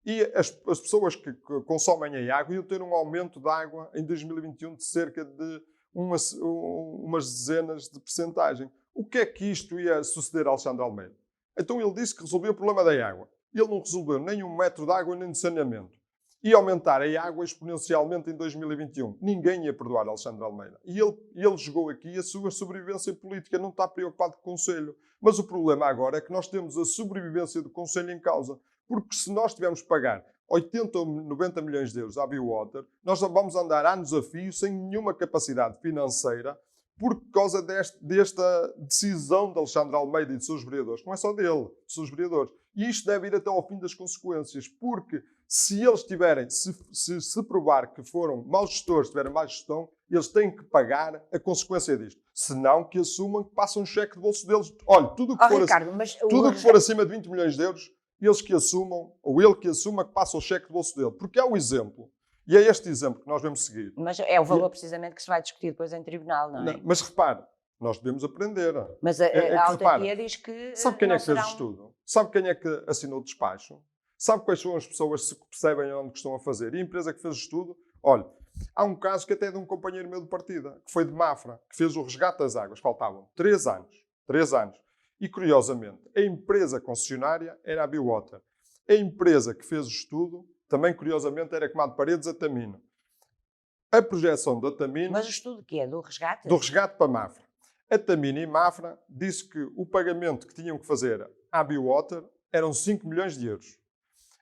E as pessoas que consomem a água iam ter um aumento de água em 2021 de cerca de umas dezenas de percentagem. O que é que isto ia suceder a Alexandre Almeida? Então ele disse que resolveu o problema da água. Ele não resolveu nem 1 metro de água nem de saneamento. E aumentar a água exponencialmente em 2021. Ninguém ia perdoar Alexandre Almeida. E ele jogou aqui a sua sobrevivência política, não está preocupado com o Conselho. Mas o problema agora é que nós temos a sobrevivência do Conselho em causa. Porque se nós tivermos que pagar 80 ou 90 milhões de euros à Biowater, nós vamos andar anos a fio sem nenhuma capacidade financeira por causa desta decisão de Alexandre Almeida e de seus vereadores. Não é só dele, de seus vereadores. E isto deve ir até ao fim das consequências, porque se eles tiverem, se provar que foram maus gestores, tiverem má gestão, eles têm que pagar a consequência disto. Senão que assumam que passam um cheque de bolso deles. Olha, tudo o que for acima de 20 milhões de euros, eles que assumam, ou ele que assuma que passa o cheque de bolso dele. Porque há o exemplo. E é este exemplo que nós vamos seguir. Mas é o valor precisamente que se vai discutir depois em tribunal, não é? Não, mas repare, nós devemos aprender. Mas a autarquia diz que... Sabe quem é que fez o estudo? Sabe quem é que assinou o despacho? Sabe quais são as pessoas que percebem onde estão a fazer? E a empresa que fez o estudo? Olha, há um caso que até é de um companheiro meu de partida, que foi de Mafra, que fez o resgate das águas. Faltavam 3 anos. 3 anos. E, curiosamente, a empresa concessionária era a Biowater. A empresa que fez o estudo, também, curiosamente, era Comado Paredes, a Tamino. A projeção da Tamino... Mas o estudo que é? Do resgate? Do resgate para Mafra. A Tamino e Mafra disse que o pagamento que tinham que fazer à Biowater eram 5 milhões de euros.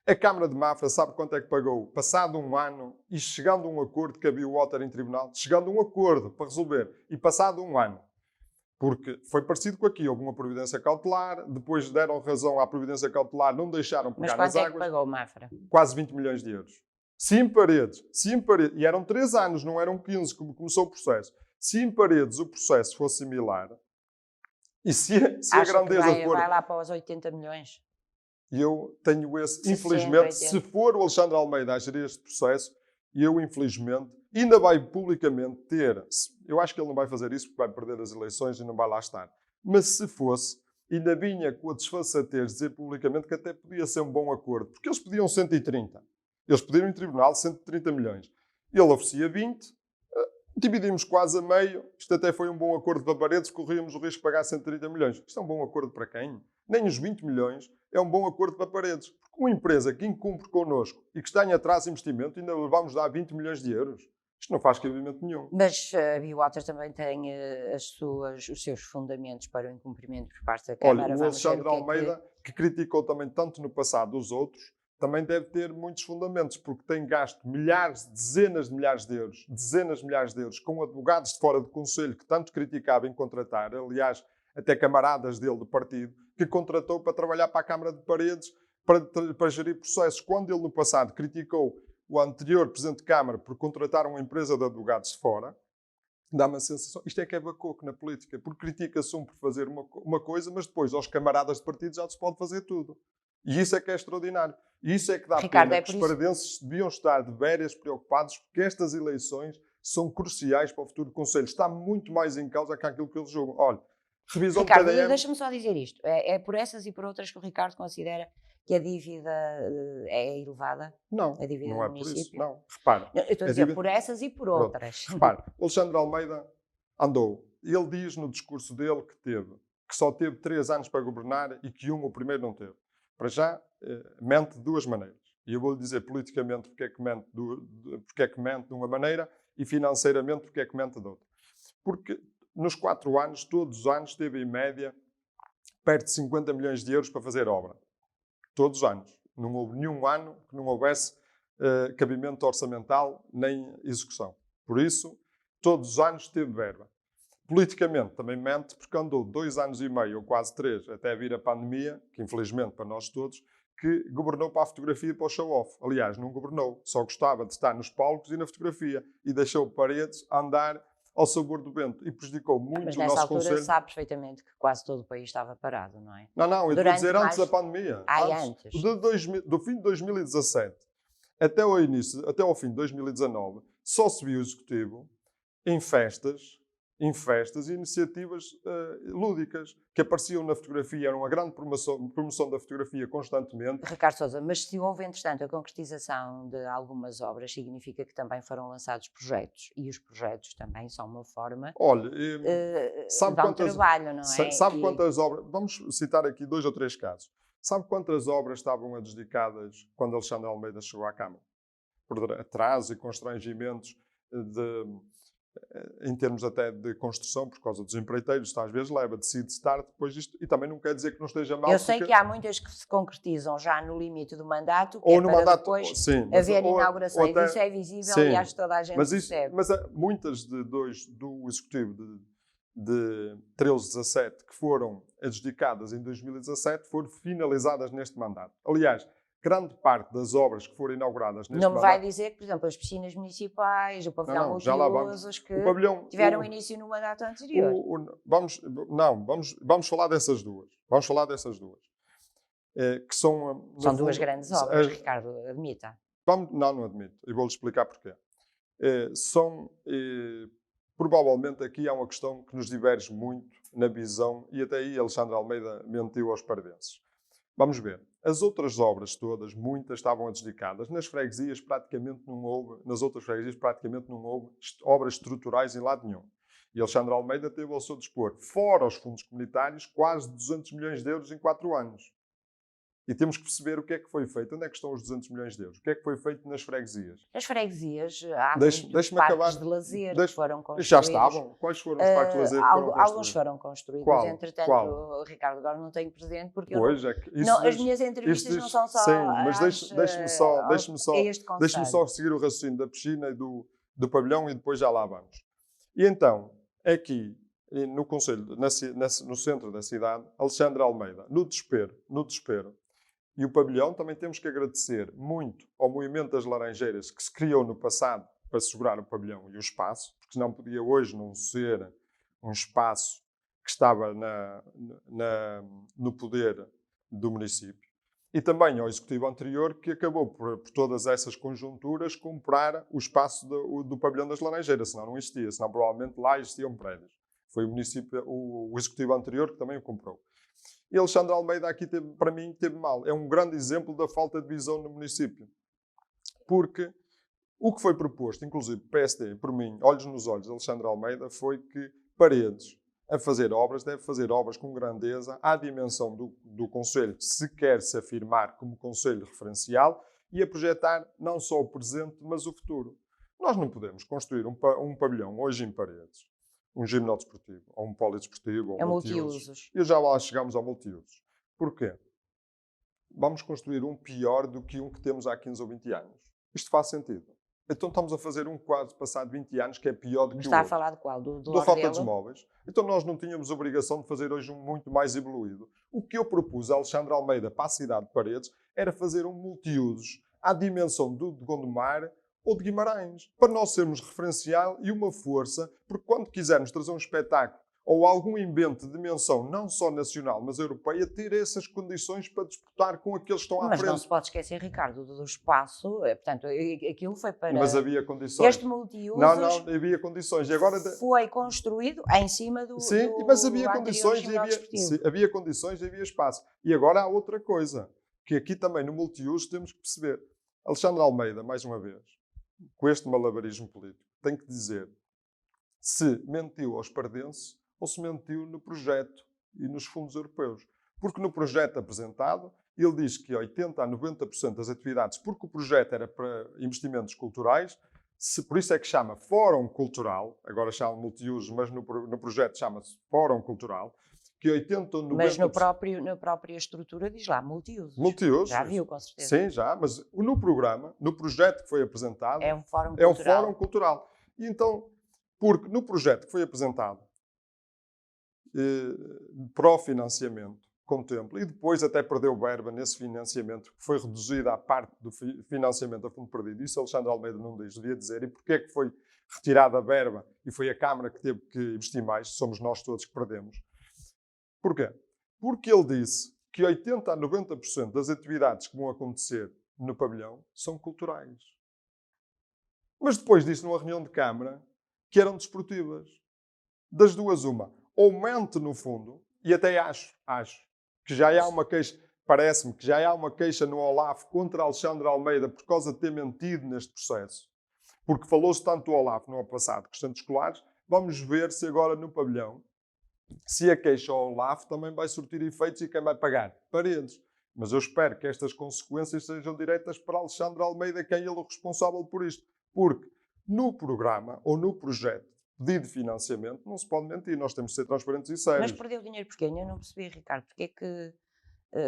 A Câmara de Mafra sabe quanto é que pagou? Passado um ano e chegando a um acordo que havia o Water em tribunal, chegando a um acordo para resolver, e passado um ano, porque foi parecido com aqui, houve uma providência cautelar, depois deram razão à providência cautelar, não deixaram pegar nas Mas quanto é que águas, pagou Mafra? quase 20 milhões de euros. Se em Paredes, e eram 3 anos, não eram 15, como começou o processo, se em Paredes o processo fosse similar, e se a Acha grandeza que for... vai lá para os 80 milhões? E eu tenho esse, 60, infelizmente, 80. se for o Alexandre Almeida a gerir este processo, eu, infelizmente, ainda vai publicamente ter, eu acho que ele não vai fazer isso porque vai perder as eleições e não vai lá estar, mas se fosse, ainda vinha com a desfaçatez dizer publicamente que até podia ser um bom acordo, porque eles pediam 130. Eles pediram em tribunal 130 milhões. Ele oferecia 20, dividimos quase a meio, isto até foi um bom acordo para Paredes, corríamos o risco de pagar 130 milhões. Isto é um bom acordo para quem? Nem os 20 milhões é um bom acordo para Paredes. Porque uma empresa que incumpre connosco e que está em atraso de investimento, ainda lhe vamos dar 20 milhões de euros. Isto não faz cabimento nenhum. Mas a Biowater também tem os seus fundamentos para o incumprimento por parte da Olha, Câmara. o Alexandre Almeida, que criticou também tanto no passado os outros, também deve ter muitos fundamentos, porque tem gasto milhares, dezenas de milhares de euros com advogados de fora do Conselho que tanto criticava em contratar, aliás, até camaradas dele do partido, que contratou para trabalhar para a Câmara de Paredes, para gerir processos. Quando ele no passado criticou o anterior Presidente de Câmara por contratar uma empresa de advogados de fora, dá-me a sensação, isto é que é bacoco na política, porque critica-se um por fazer uma coisa, mas depois aos camaradas de partido já se pode fazer tudo. E isso é que é extraordinário. E isso é que dá Ricardo, pena que os paredenses deviam estar de veras preocupados, porque estas eleições são cruciais para o futuro do Conselho. Está muito mais em causa que aquilo que eles julgam. Olha, revisão Ricardo, do PDM... deixa-me só dizer isto. É por essas e por outras que o Ricardo considera que a dívida é elevada? Não, a dívida não é do por isso. município? Não, repara. Eu estou a dizer por essas e por outras. Repare, o Alexandre Almeida andou. Ele diz no discurso dele que só teve 3 anos para governar e que o primeiro não teve. Para já, mente de 2 maneiras. E eu vou-lhe dizer politicamente porque é que mente de uma maneira e financeiramente porque é que mente de outra. Porque nos 4 anos, todos os anos, teve em média perto de 50 milhões de euros para fazer obra. Todos os anos. Não houve nenhum ano que não houvesse cabimento orçamental nem execução. Por isso, todos os anos teve verba. Politicamente também mente porque andou 2 anos e meio, ou quase 3, até vir a pandemia, que infelizmente para nós todos, que governou para a fotografia e para o show-off. Aliás, não governou, só gostava de estar nos palcos e na fotografia. E deixou Paredes andar ao sabor do vento e prejudicou muito Mas o nessa nosso altura Conselho. sabe perfeitamente que quase todo o país estava parado, não é? Não, eu estou a dizer antes da pandemia. Antes. Do fim de 2017 até ao fim de 2019, só se viu o Executivo em festas e iniciativas lúdicas que apareciam na fotografia, era uma grande promoção da fotografia constantemente. Ricardo Sousa, mas se houve, entretanto, a concretização de algumas obras, significa que também foram lançados projetos. E os projetos também são uma forma Olha, de dar um trabalho, não é? Sabe quantas obras... Vamos citar aqui 2 ou 3 casos. Sabe quantas obras estavam adjudicadas quando Alexandre Almeida chegou à Câmara? Por atrasos e constrangimentos em termos até de construção, por causa dos empreiteiros, às vezes decide estar depois disto, e também não quer dizer que não esteja mal. Eu sei que há muitas que se concretizam já no limite do mandato, que ou é no para depois sim, haver inaugurações, até, isso é visível sim, e acho que toda a gente percebe. Mas muitas do Executivo de 13-17 que foram adjudicadas em 2017 foram finalizadas neste mandato. Aliás, grande parte das obras que foram inauguradas neste mandato... Não me vai dizer que, por exemplo, as piscinas municipais, o pavilhão multiusos, que tiveram início no mandato anterior. Vamos falar dessas duas. Que são 2 grandes obras, Ricardo, admita. Não admito. E vou-lhe explicar porquê. Provavelmente aqui há uma questão que nos diverge muito na visão, e até aí Alexandre Almeida mentiu aos paredenses. Vamos ver. As outras obras todas, muitas estavam adjudicadas. Nas freguesias praticamente não houve, nas outras freguesias praticamente não houve obras estruturais em lado nenhum. E Alexandre Almeida teve ao seu dispor, fora os fundos comunitários, quase 200 milhões de euros em 4 anos. E temos que perceber o que é que foi feito. Onde é que estão os 200 milhões de euros? O que é que foi feito nas freguesias? As freguesias, há Deixe-me muitos acabar. parques de lazer que foram construídos. Já estavam? Quais foram os parques de lazer que foram construídos? Alguns foram construídos, Qual? entretanto, Ricardo, agora não tenho presente, porque Pois, eu é que isso não, as minhas entrevistas não são só sim, mas a este deixe-me só seguir o raciocínio da piscina e do pavilhão e depois já lá vamos. E então, aqui, no Conselho, no centro da cidade, Alexandre Almeida, no desespero, e o pavilhão também temos que agradecer muito ao movimento das Laranjeiras que se criou no passado para segurar o pavilhão e o espaço, porque não podia hoje não ser um espaço que estava no poder do município. E também ao executivo anterior que acabou por todas essas conjunturas comprar o espaço do pavilhão das Laranjeiras, senão não existia, senão provavelmente lá existiam prédios. Foi o município, o executivo anterior que também o comprou. E Alexandre Almeida aqui, para mim, teve mal. É um grande exemplo da falta de visão no município. Porque o que foi proposto, inclusive PSD, por mim, olhos nos olhos, Alexandre Almeida, foi que Paredes, a fazer obras, deve fazer obras com grandeza, à dimensão do Conselho, se quer se afirmar como Conselho referencial, e a projetar não só o presente, mas o futuro. Nós não podemos construir um pavilhão hoje em Paredes, um ginásio desportivo, ou um polidesportivo, ou multiusos. E já lá chegamos ao multiusos. Porquê? Vamos construir um pior do que um que temos há 15 ou 20 anos. Isto faz sentido. Então estamos a fazer um quadro passado 20 anos que é pior do que o outro. Está a falar de qual? Do Rota dos Móveis. Então nós não tínhamos obrigação de fazer hoje um muito mais evoluído. O que eu propus a Alexandre Almeida para a cidade de Paredes era fazer um multiusos à dimensão de Gondomar ou de Guimarães, para nós sermos referencial e uma força, porque quando quisermos trazer um espetáculo ou algum invento de dimensão não só nacional, mas europeia, ter essas condições para disputar com aqueles que estão à frente. Mas não se pode esquecer, Ricardo, do espaço, portanto, aquilo foi para... Mas havia condições. Este multiusos... Não, havia condições. E agora... Foi construído em cima do... Sim, mas havia condições e havia condições e havia espaço. E agora há outra coisa, que aqui também no multiuso temos que perceber. Alexandre Almeida, mais uma vez, com este malabarismo político, tem que dizer se mentiu aos pardenses ou se mentiu no projeto e nos fundos europeus. Porque no projeto apresentado, ele diz que 80% a 90% das atividades, porque o projeto era para investimentos culturais, por isso é que chama Fórum Cultural, agora chama multiusos, mas no projeto chama-se Fórum Cultural, que 80% ou 90%... Mas na própria estrutura diz lá multiusos. Multiusos. Já viu, com certeza. Sim, já, mas no programa, no projeto que foi apresentado... É um fórum cultural. É um fórum cultural. E então, porque no projeto que foi apresentado, para o financiamento, contempla, e depois até perdeu verba nesse financiamento, que foi reduzida à parte do financiamento a fundo perdido. Isso Alexandre Almeida não diz, devia dizer. E porquê é que foi retirada a verba e foi a Câmara que teve que investir mais? Somos nós todos que perdemos. Porquê? Porque ele disse que 80% a 90% das atividades que vão acontecer no pavilhão são culturais. Mas depois disse numa reunião de Câmara que eram desportivas. Das duas, uma. Aumente no fundo, e até acho que já há uma queixa, parece-me que já há uma queixa no OLAF contra Alexandre Almeida por causa de ter mentido neste processo. Porque falou-se tanto do OLAF no ano passado, questões escolares, vamos ver se agora no pavilhão, se a queixa ao OLAF também vai surtir efeitos e quem vai pagar? Paredes. Mas eu espero que estas consequências sejam diretas para Alexandre Almeida, quem é o responsável por isto. Porque no programa ou no projeto de financiamento não se pode mentir, nós temos de ser transparentes e sérios. Mas perdeu dinheiro porquê? Eu não percebi, Ricardo. Porquê é que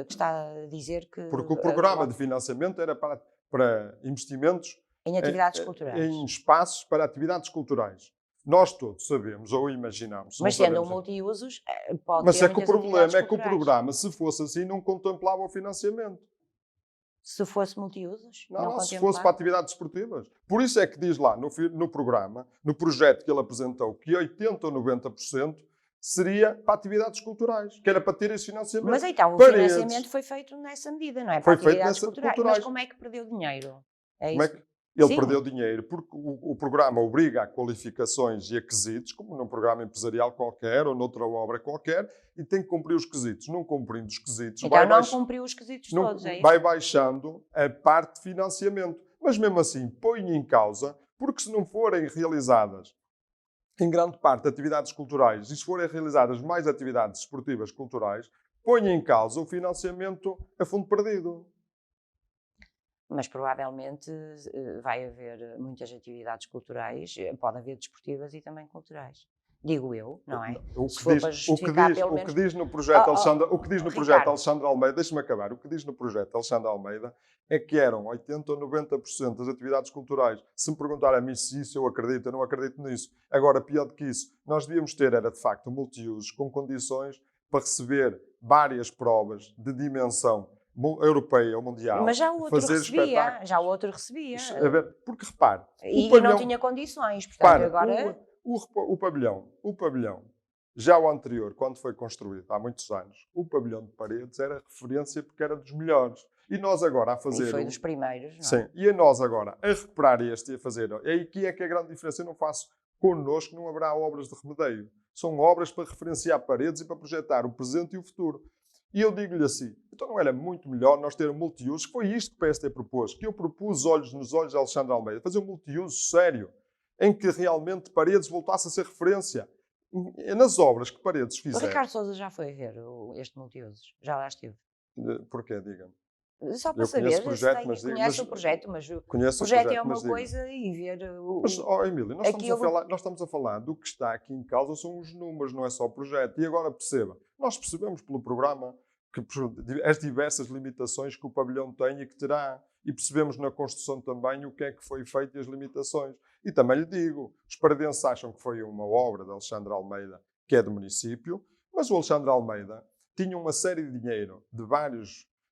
está a dizer que... Porque o programa de financiamento era para investimentos em atividades culturais. Em espaços para atividades culturais. Nós todos sabemos ou imaginamos. Mas sendo um multiusos, pode mas ter é que o problema é que o culturais. programa, se fosse assim, não contemplava o financiamento. Se fosse multiusos? Não, se fosse para atividades esportivas. Por isso é que diz lá no programa, no projeto que ele apresentou, que 80% ou 90% seria para atividades culturais, que era para ter esse financiamento. Mas então, o financiamento foi feito nessa medida, não é? Para atividades culturais. Mas como é que perdeu dinheiro? É isso? Ele perdeu dinheiro porque o programa obriga a qualificações e a quesitos, como num programa empresarial qualquer ou noutra obra qualquer, e tem que cumprir os quesitos. Não cumprindo os quesitos... Então não cumpriu os quesitos todos, é isso? Vai baixando a parte de financiamento. Mas mesmo assim, põe em causa, porque se não forem realizadas, em grande parte, atividades culturais, e se forem realizadas mais atividades esportivas culturais, põe em causa o financiamento a fundo perdido. Mas provavelmente vai haver muitas atividades culturais, pode haver desportivas e também culturais. Digo eu, não é? O Se que for diz, para o que justificar, diz, pelo o menos. que diz no projeto Alexandre, o que diz no projeto Ricardo. Alexandre Almeida, deixa-me acabar, o que diz no projeto Alexandre Almeida é que eram 80 ou 90% das atividades culturais. Se me perguntar a mim se isso eu acredito, eu não acredito nisso. Agora, pior do que isso, nós devíamos ter, era de facto, multiusos com condições para receber várias provas de dimensão europeia ou mundial. Mas já o outro fazer recebia, espetáculos. já o outro recebia. Porque repare, E o pavilhão, não tinha condições, portanto repare, agora... o pavilhão, já o anterior, quando foi construído, há muitos anos, o pavilhão de Paredes era referência porque era dos melhores. E nós agora a fazer... E foi dos primeiros, não é? Sim, e a nós agora a recuperar este e a fazer... E aqui é que é a grande diferença. Eu não faço connosco, não haverá obras de remedeio. São obras para referenciar Paredes e para projetar o presente e o futuro. E eu digo-lhe assim, então não era muito melhor nós ter um multiuso? Que foi isto que o PSD propôs, que eu propus olhos nos olhos de Alexandre Almeida, fazer um multiuso sério, em que realmente Paredes voltasse a ser referência. Nas obras que Paredes O fizeram... Ricardo Sousa já foi ver este multiusos, já lá esteve. Porquê, diga-me? Só para Eu saber, conheço o projeto, conhece o projeto, mas o Conheço projeto o é uma mas diga. coisa e ver o... Mas, Emílio, nós Aqui estamos a falar do que está aqui em causa são os números, não é só o projeto. E agora perceba, nós percebemos pelo programa que as diversas limitações que o pavilhão tem e que terá. E percebemos na construção também o que é que foi feito e as limitações. E também lhe digo, os paredenses acham que foi uma obra de Alexandre Almeida, que é do município, mas o Alexandre Almeida tinha uma série de dinheiro,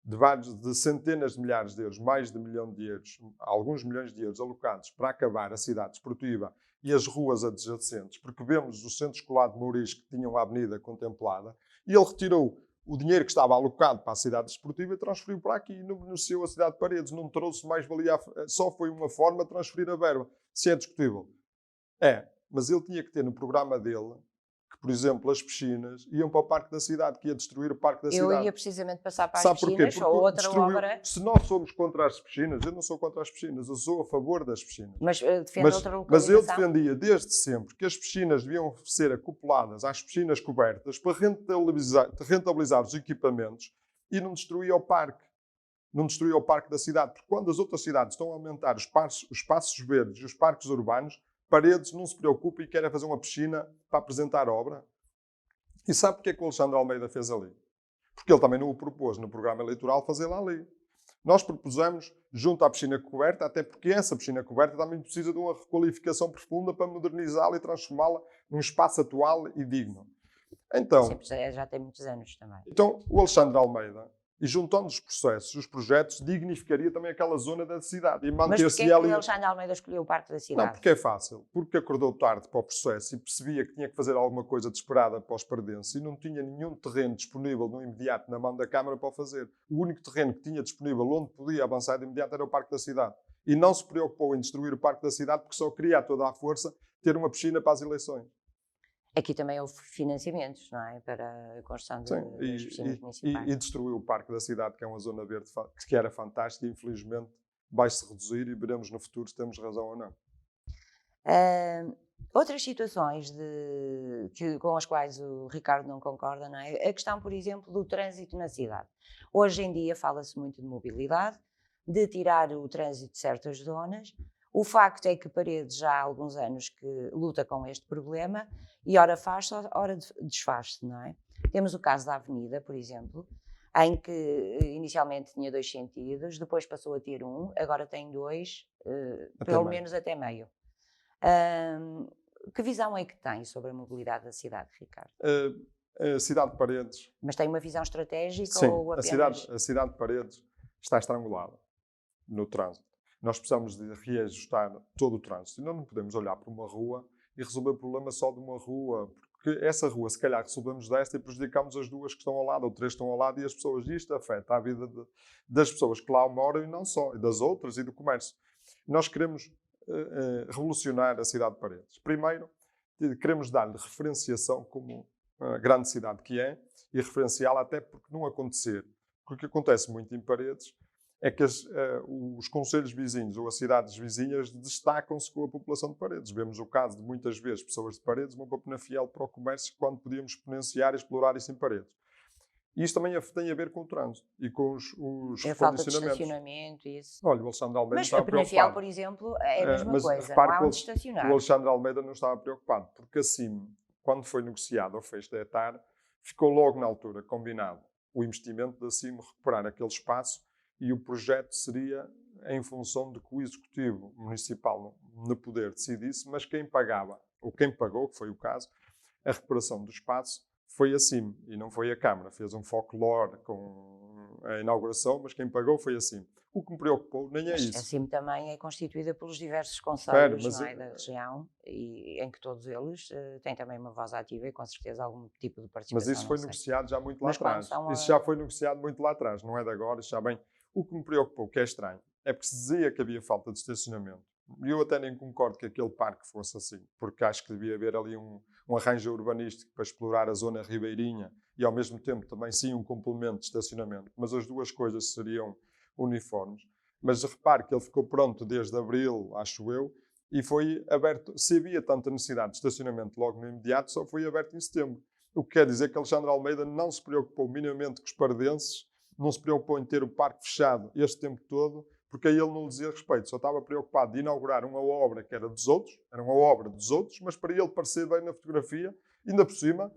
de centenas de milhares de euros, mais de 1 milhão de euros, alguns milhões de euros alocados para acabar a cidade esportiva e as ruas adjacentes, porque vemos o centro escolar de Mouris que tinham a avenida contemplada, e ele retirou o dinheiro que estava alocado para a cidade desportiva e transferiu para aqui e não beneficiou a cidade de Paredes, não trouxe mais valia, só foi uma forma de transferir a verba. Se é discutível. Mas ele tinha que ter no programa dele que, por exemplo, as piscinas iam para o Parque da Cidade, que ia destruir o Parque da Cidade. Eu ia precisamente passar para Sabe as porquê? piscinas, ou outra obra... Se nós somos contra as piscinas, eu não sou contra as piscinas, eu sou a favor das piscinas. Mas defende outra localização. Mas eu defendia desde sempre que as piscinas deviam ser acopladas às piscinas cobertas para rentabilizar os equipamentos e não destruir o parque. Não destruir o Parque da Cidade. Porque quando as outras cidades estão a aumentar os espaços verdes e os parques urbanos, Paredes não se preocupa e quer fazer uma piscina para apresentar obra. E sabe porque é que o Alexandre Almeida fez ali? Porque ele também não o propôs no programa eleitoral fazê-la ali. Nós propusemos junto à piscina coberta, até porque essa piscina coberta também precisa de uma requalificação profunda para modernizá-la e transformá-la num espaço atual e digno. Então, sim, já tem muitos anos também. Então, o Alexandre Almeida, e juntando os processos, os projetos, dignificaria também aquela zona da cidade. E mas porquê é que o Alexandre Almeida escolheu o Parque da Cidade? Não, porque é fácil. Porque acordou tarde para o processo e percebia que tinha que fazer alguma coisa desesperada para os paredenses e não tinha nenhum terreno disponível no imediato na mão da Câmara para o fazer. O único terreno que tinha disponível onde podia avançar de imediato era o Parque da Cidade. E não se preocupou em destruir o Parque da Cidade porque só queria a toda a força ter uma piscina para as eleições. Aqui também houve financiamentos, não é? Para a construção das piscinas municipais. E destruiu o Parque da Cidade, que é uma zona verde que era fantástica e infelizmente vai-se reduzir e veremos no futuro se temos razão ou não. Outras situações com as quais o Ricardo não concorda, não é? A questão, por exemplo, do trânsito na cidade. Hoje em dia fala-se muito de mobilidade, de tirar o trânsito de certas zonas. O facto é que Paredes já há alguns anos que luta com este problema e ora faz-se, ora desfaz-se, não é? Temos o caso da Avenida, por exemplo, em que inicialmente tinha 2 sentidos, depois passou a ter 1, agora tem 2, pelo menos até meio. Que visão é que tem sobre a mobilidade da cidade, Ricardo? A cidade de Paredes... Mas tem uma visão estratégica? Sim, ou apenas... a cidade de Paredes está estrangulada no trânsito. Nós precisamos de reajustar todo o trânsito. E não podemos olhar para uma rua e resolver o problema só de uma rua. Porque essa rua, se calhar, resolvemos desta e prejudicamos as 2 que estão ao lado, ou 3 que estão ao lado, e as pessoas. Isto afeta a vida das pessoas que lá moram e não só, e das outras e do comércio. Nós queremos revolucionar a cidade de Paredes. Primeiro, queremos dar-lhe referenciação como a grande cidade que é e referenciá-la até porque não acontecer. Porque o que acontece muito em Paredes é que os concelhos vizinhos ou as cidades vizinhas destacam-se com a população de Paredes. Vemos o caso de muitas vezes pessoas de Paredes vão para Penafiel para o comércio quando podíamos exponenciar e explorar isso em Paredes. E isto também tem a ver com o trânsito e com os A falta de condicionamentos. estacionamento e isso. Olha, o Alexandre Almeida Mas estava a Penafiel, preocupado. por exemplo, é a mesma Mas coisa, repare não há que onde o estacionar. Alexandre Almeida não estava preocupado, porque assim, quando foi negociado ao fecho da ETAR, ficou logo na altura combinado o investimento da CIM recuperar aquele espaço e o projeto seria em função de que o Executivo Municipal no poder decidisse, mas quem pagava, ou quem pagou, que foi o caso, a recuperação do espaço foi a CIM e não foi a Câmara. Fez um folclore com a inauguração, mas quem pagou foi a CIM. O que me preocupou nem é Mas isso. a CIM também é constituída pelos diversos Espera, conselhos, mas não é, da região, e em que todos eles têm também uma voz ativa e com certeza algum tipo de participação. Mas isso foi não sei. negociado já muito lá Mas quando atrás. são Isso já foi negociado muito lá atrás, não é de agora, isso já bem. O que me preocupou, que é estranho, é porque se dizia que havia falta de estacionamento. E eu até nem concordo que aquele parque fosse assim, porque acho que devia haver ali um arranjo urbanístico para explorar a zona ribeirinha e ao mesmo tempo também sim um complemento de estacionamento. Mas as duas coisas seriam uniformes. Mas repare que ele ficou pronto desde abril, acho eu, e foi aberto. Se havia tanta necessidade de estacionamento logo no imediato, só foi aberto em setembro. O que quer dizer que Alexandre Almeida não se preocupou minimamente com os pardenses, não se preocupou em ter o parque fechado este tempo todo, porque a ele não lhe dizia respeito. Só estava preocupado de inaugurar uma obra que era dos outros, era uma obra dos outros, mas para ele parecer bem na fotografia, ainda por cima,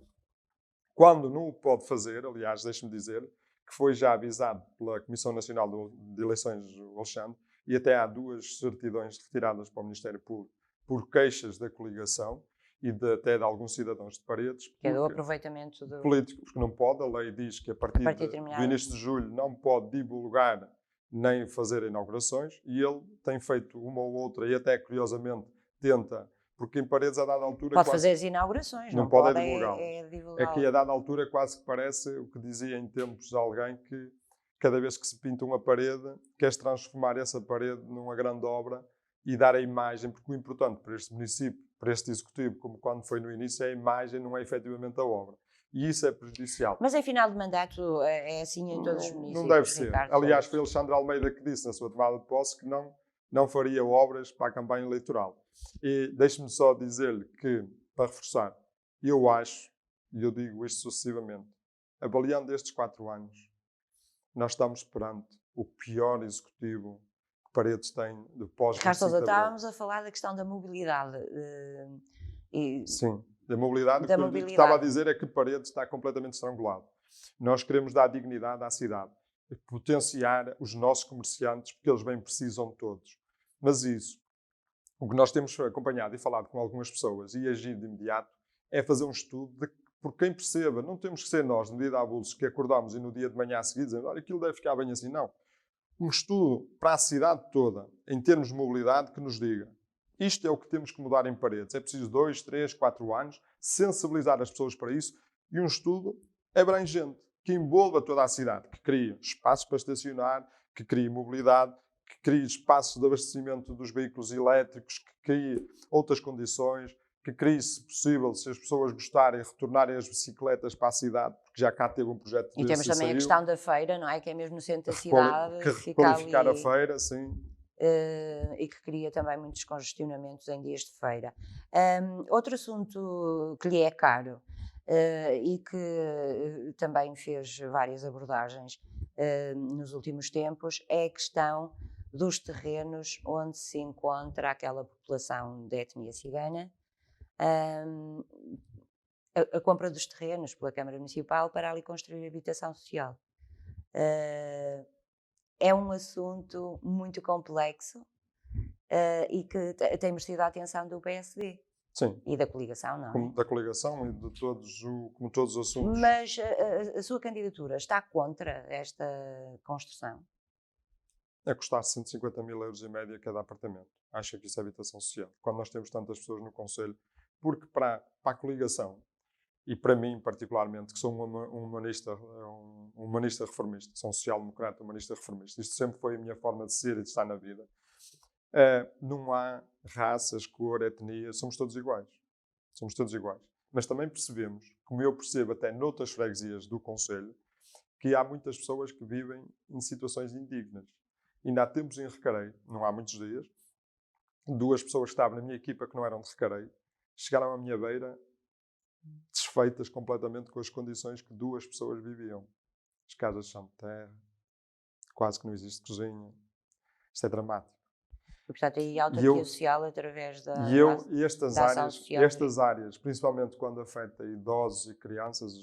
quando não o pode fazer, aliás, deixe-me dizer, que foi já avisado pela Comissão Nacional de Eleições, o Alexandre, e até há 2 certidões retiradas para o Ministério Público por queixas da coligação e até de alguns cidadãos de Paredes. Que é do aproveitamento do Político, porque não pode. A lei diz que a partir do início de julho não pode divulgar nem fazer inaugurações, e ele tem feito uma ou outra e até curiosamente tenta, porque em Paredes a dada altura pode fazer as inaugurações, não não pode pode divulgá-las. É que a dada altura quase que parece o que dizia em tempos de alguém que cada vez que se pinta uma parede, queres transformar essa parede numa grande obra e dar a imagem, porque o importante para este município, para este executivo, como quando foi no início, é a imagem, não é efetivamente a obra. E isso é prejudicial. Mas em final de mandato é assim em todos os municípios? Não deve ser. Ricardo Aliás, Sousa. foi Alexandre Almeida que disse na sua tomada de posse que não faria obras para a campanha eleitoral. E deixe-me só dizer-lhe que, para reforçar, eu acho, e eu digo isto sucessivamente, avaliando estes 4 anos, nós estamos perante o pior executivo que Paredes tem de pós-25 Ricardo Sousa, de abril. estávamos a falar da questão da mobilidade. Sim, da mobilidade. Da O que estava a dizer é que Paredes está completamente estrangulado. Nós queremos dar dignidade à cidade, potenciar os nossos comerciantes, porque eles bem precisam de todos. Mas isso, o que nós temos acompanhado e falado com algumas pessoas e agido de imediato, é fazer um estudo por quem perceba. Não temos que ser nós, no dia de avulsos, que acordamos e no dia de manhã a seguir dizemos, olha, aquilo deve ficar bem assim. Não. Um estudo para a cidade toda, em termos de mobilidade, que nos diga isto é o que temos que mudar em Paredes. É preciso 2, 3, 4 anos, sensibilizar as pessoas para isso, e um estudo abrangente, que envolva toda a cidade, que crie espaços para estacionar, que crie mobilidade, que crie espaços de abastecimento dos veículos elétricos, que crie outras condições, que crie, se possível, se as pessoas gostarem, retornarem as bicicletas para a cidade, porque já cá teve um projeto E temos também a questão da feira, não é? Que é mesmo no centro da cidade. Que requalificar a feira, sim. E que cria também muitos congestionamentos em dias de feira. Outro assunto que lhe é caro e que também fez várias abordagens nos últimos tempos é a questão dos terrenos onde se encontra aquela população de etnia cigana, a compra dos terrenos pela Câmara Municipal para ali construir habitação social. É um assunto muito complexo e que tem merecido a atenção do PSD. Sim. E da coligação, não é? Da coligação e de como todos os assuntos. Mas a sua candidatura está contra esta construção? É custar 150 mil euros em média cada apartamento. Acha que isso é habitação social? Quando nós temos tantas pessoas no Conselho, porque para a coligação, e para mim particularmente, que sou um humanista reformista, sou um social-democrata humanista reformista, isto sempre foi a minha forma de ser e de estar na vida, não há raças, cor, etnia, somos todos iguais. Somos todos iguais. Mas também percebemos, como eu percebo até noutras freguesias do Conselho, que há muitas pessoas que vivem em situações indignas. Ainda há tempos em Recarei, não há muitos dias, 2 pessoas que estavam na minha equipa que não eram de Recarei, chegaram à minha beira desfeitas completamente com as condições que 2 pessoas viviam. as casas são de terra, quase que não existe cozinha. Isto é dramático. E, portanto, aí a autarquia social através da ação social. Estas áreas, principalmente quando afeta idosos e crianças,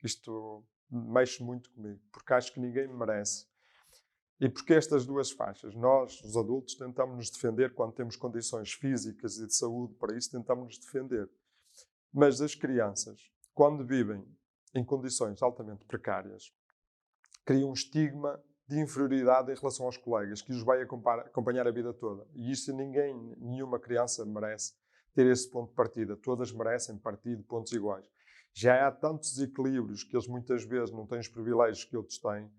isto mexe muito comigo, porque acho que ninguém merece. E porque estas duas faixas, nós, os adultos, tentamos nos defender quando temos condições físicas e de saúde para isso, tentamos nos defender. Mas as crianças, quando vivem em condições altamente precárias, criam um estigma de inferioridade em relação aos colegas, que os vai acompanhar a vida toda. E isso nenhuma criança merece ter esse ponto de partida. Todas merecem partir de pontos iguais. Já há tantos desequilíbrios que eles muitas vezes não têm os privilégios que outros têm,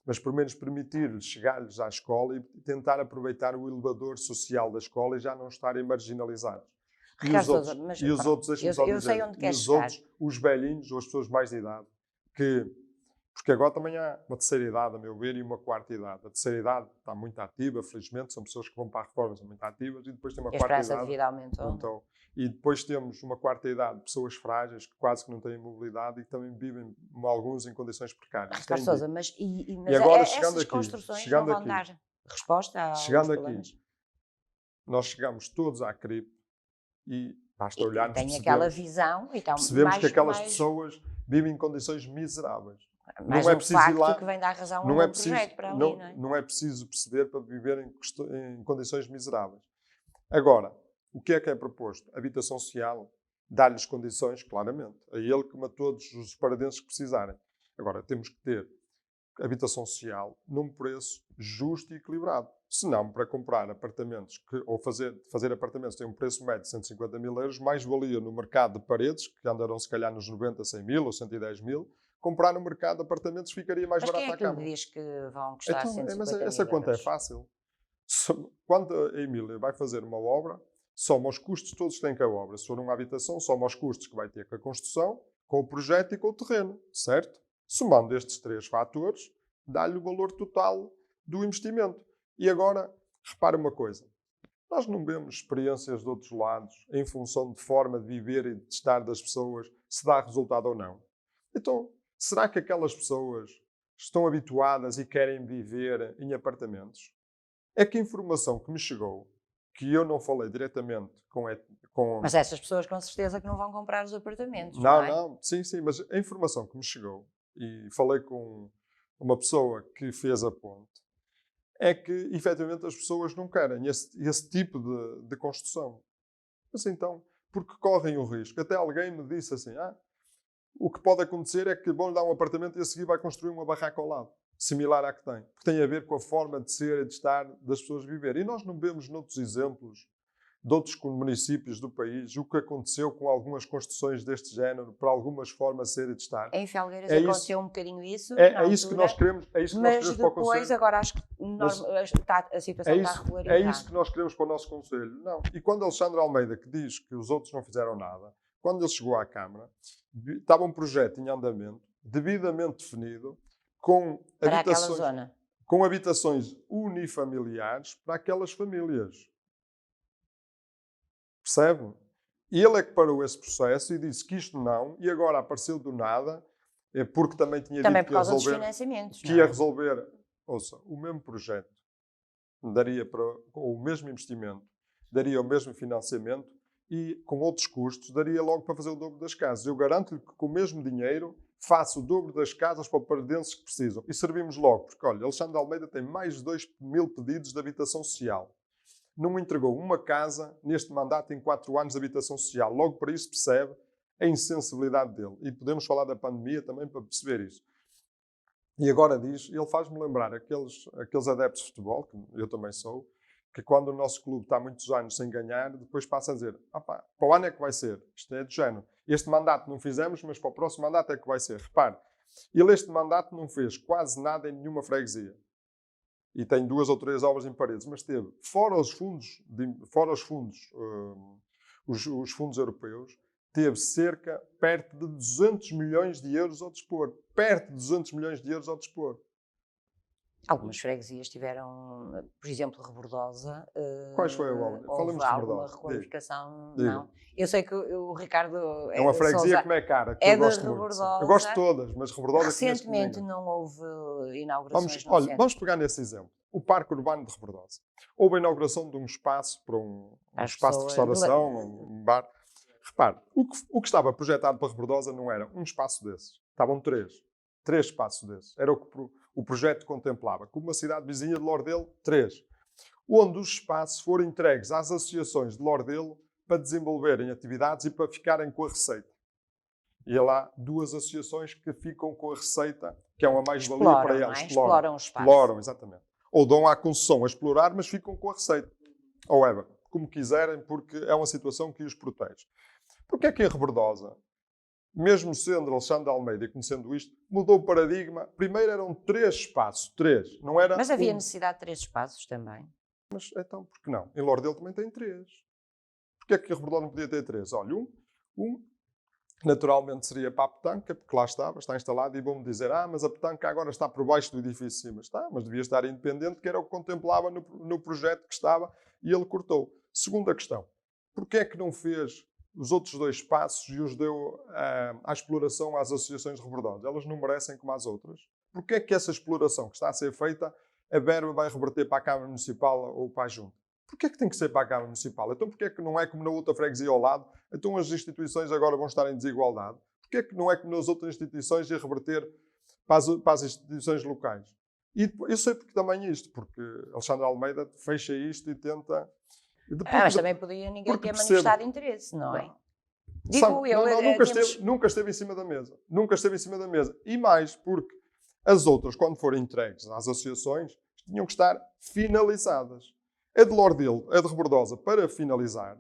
mas por menos permitir-lhes chegar-lhes à escola e tentar aproveitar o elevador social da escola e já não estarem marginalizados. E os outros, deixa-me só dizer, os velhinhos ou as pessoas mais de idade, porque agora também há uma terceira idade, a meu ver, e uma quarta idade. A terceira idade está muito ativa, felizmente, são pessoas que vão para a reforma, são muito ativas, e depois tem uma quarta idade. A esperança de vida aumentou. E depois temos uma quarta idade, pessoas frágeis, que quase que não têm mobilidade e que também vivem, alguns, em condições precárias. Ricardo Sousa, mas agora, essas construções não vão dar resposta aos problemas? Nós chegamos todos à CRIP e basta olharmos, tem aquela visão, então, percebemos que aquelas pessoas vivem em condições miseráveis. Mas não é preciso ir lá, que vem dar razão ao projeto para ali, não é? Não é preciso perceber para viver em condições miseráveis. Agora, o que é proposto? Habitação social, dar-lhes condições, claramente, a ele como a todos os paradenses que precisarem. Agora, temos que ter habitação social num preço justo e equilibrado. Se não, para comprar apartamentos, ou fazer apartamentos que têm um preço médio de 150 mil euros, mais valia no mercado de paredes, que andarão se calhar nos 90, 100 mil ou 110 mil, comprar no mercado de apartamentos ficaria mais barato à Câmara. Mas quem é que me diz que vão custar 150 mas mil essa conta euros? É fácil. Quando a Emília vai fazer uma obra, soma os custos todos que tem com a obra. Se for uma habitação, soma os custos que vai ter com a construção, com o projeto e com o terreno, certo? Somando estes três fatores, dá-lhe o valor total do investimento. E agora, repare uma coisa. Nós não vemos experiências de outros lados em função de forma de viver e de estar das pessoas, se dá resultado ou não. Então, será que aquelas pessoas estão habituadas e querem viver em apartamentos? É que a informação que me chegou, que eu não falei diretamente com... Mas essas pessoas com certeza que não vão comprar os apartamentos, não é? Não, sim, mas a informação que me chegou, e falei com uma pessoa que fez a ponte, é que, efetivamente, as pessoas não querem esse tipo de construção. Mas então, porque correm o risco? Até alguém me disse assim, o que pode acontecer é que vão-lhe dar um apartamento e a seguir vai construir uma barraca ao lado, similar à que tem. Porque tem a ver com a forma de ser e de estar das pessoas viver. E nós não vemos noutros exemplos de outros municípios do país o que aconteceu com algumas construções deste género para algumas formas de ser e de estar. Em Felgueiras aconteceu um bocadinho isso. É isso que nós queremos, mas depois, agora acho que a situação está regularizada. É isso que nós queremos para o nosso Conselho. Não. E quando Alexandre Almeida, que diz que os outros não fizeram nada, quando ele chegou à Câmara, estava um projeto em andamento, devidamente definido, com habitações unifamiliares para aquelas famílias. Percebe? E ele é que parou esse processo e disse que isto não, e agora apareceu do nada, porque também tinha dito por causa dos financiamentos, que ia resolver. Ouça, o mesmo projeto daria com o mesmo investimento, daria o mesmo financiamento e com outros custos, daria logo para fazer o dobro das casas. Eu garanto-lhe que com o mesmo dinheiro faço o dobro das casas para paradenses que precisam. E servimos logo, porque olha, Alexandre Almeida tem mais de 2.000 pedidos de habitação social. Não entregou uma casa neste mandato em 4 anos de habitação social. Logo por isso percebe a insensibilidade dele. E podemos falar da pandemia também para perceber isso. E agora ele faz-me lembrar aqueles adeptos de futebol, que eu também sou, que quando o nosso clube está muitos anos sem ganhar, depois passa a dizer, para o ano é que vai ser. Isto é do género. Este mandato não fizemos, mas para o próximo mandato é que vai ser. Repare, ele este mandato não fez quase nada em nenhuma freguesia. E tem 2 ou 3 obras em paredes, mas teve, fora os fundos europeus, teve perto de 200 milhões de euros ao dispor. Perto de 200 milhões de euros ao dispor. Algumas freguesias tiveram, por exemplo, Rebordosa, Quais foi a obra? Falemos houve de alguma Rebordosa. requalificação, Diga. não. Eu sei que o Ricardo É uma freguesia Sousa que me é cara, que é eu de gosto muito. Sim. Eu gosto de Rebordosa. todas, mas Rebordosa conheço Recentemente nenhuma. não houve inaugurações no Olha, centro. vamos pegar nesse exemplo. O Parque Urbano de Rebordosa. Houve a inauguração de um espaço para um As espaço de pessoas- restauração, um bar. Repare, o que estava projetado para Rebordosa não era um espaço desses. Estavam três espaços desses. Era o que o projeto contemplava. Como uma cidade vizinha de Lordelo, 3. Onde os espaços foram entregues às associações de Lordelo para desenvolverem atividades e para ficarem com a receita. E há lá 2 associações que ficam com a receita, que é uma mais-valia para eles. Exploram o espaço. Exploram, exatamente. Ou dão à concessão a explorar, mas ficam com a receita. Ou como quiserem, porque é uma situação que os protege. Porque é que em Rebordosa, mesmo sendo Alexandre de Almeida e conhecendo isto, mudou o paradigma? Primeiro eram 3 espaços, 3. Não era Mas havia necessidade de 3 espaços também. Mas então, por que não? Em Lordelo também tem 3. Porquê é que em Rebordosa não podia ter 3? Olha, um naturalmente seria para a petanca, porque lá está instalado, e vão-me dizer, mas a petanca agora está por baixo do edifício. Sim, mas está, mas devia estar independente, que era o que contemplava no projeto que estava, e ele cortou. Segunda questão, porquê é que não fez os outros 2 espaços e os deu à exploração às associações de Rebordosa? Elas não merecem como as outras? Porquê é que essa exploração que está a ser feita, a verba vai reverter para a Câmara Municipal ou para a Junta? Porquê é que tem que ser para a Câmara Municipal? Então porquê é que não é como na outra freguesia ao lado? Então as instituições agora vão estar em desigualdade? Porquê é que não é como nas outras instituições e reverter para as instituições locais? E eu sei porque também isto, porque Alexandre Almeida fecha isto e tenta... Mas também podia ninguém ter manifestado interesse, não é? Digo eu. Nunca esteve em cima da mesa. Nunca esteve em cima da mesa. E mais, porque as outras, quando forem entregues às associações, tinham que estar finalizadas. A de Lordelo, a de Rebordosa para finalizar,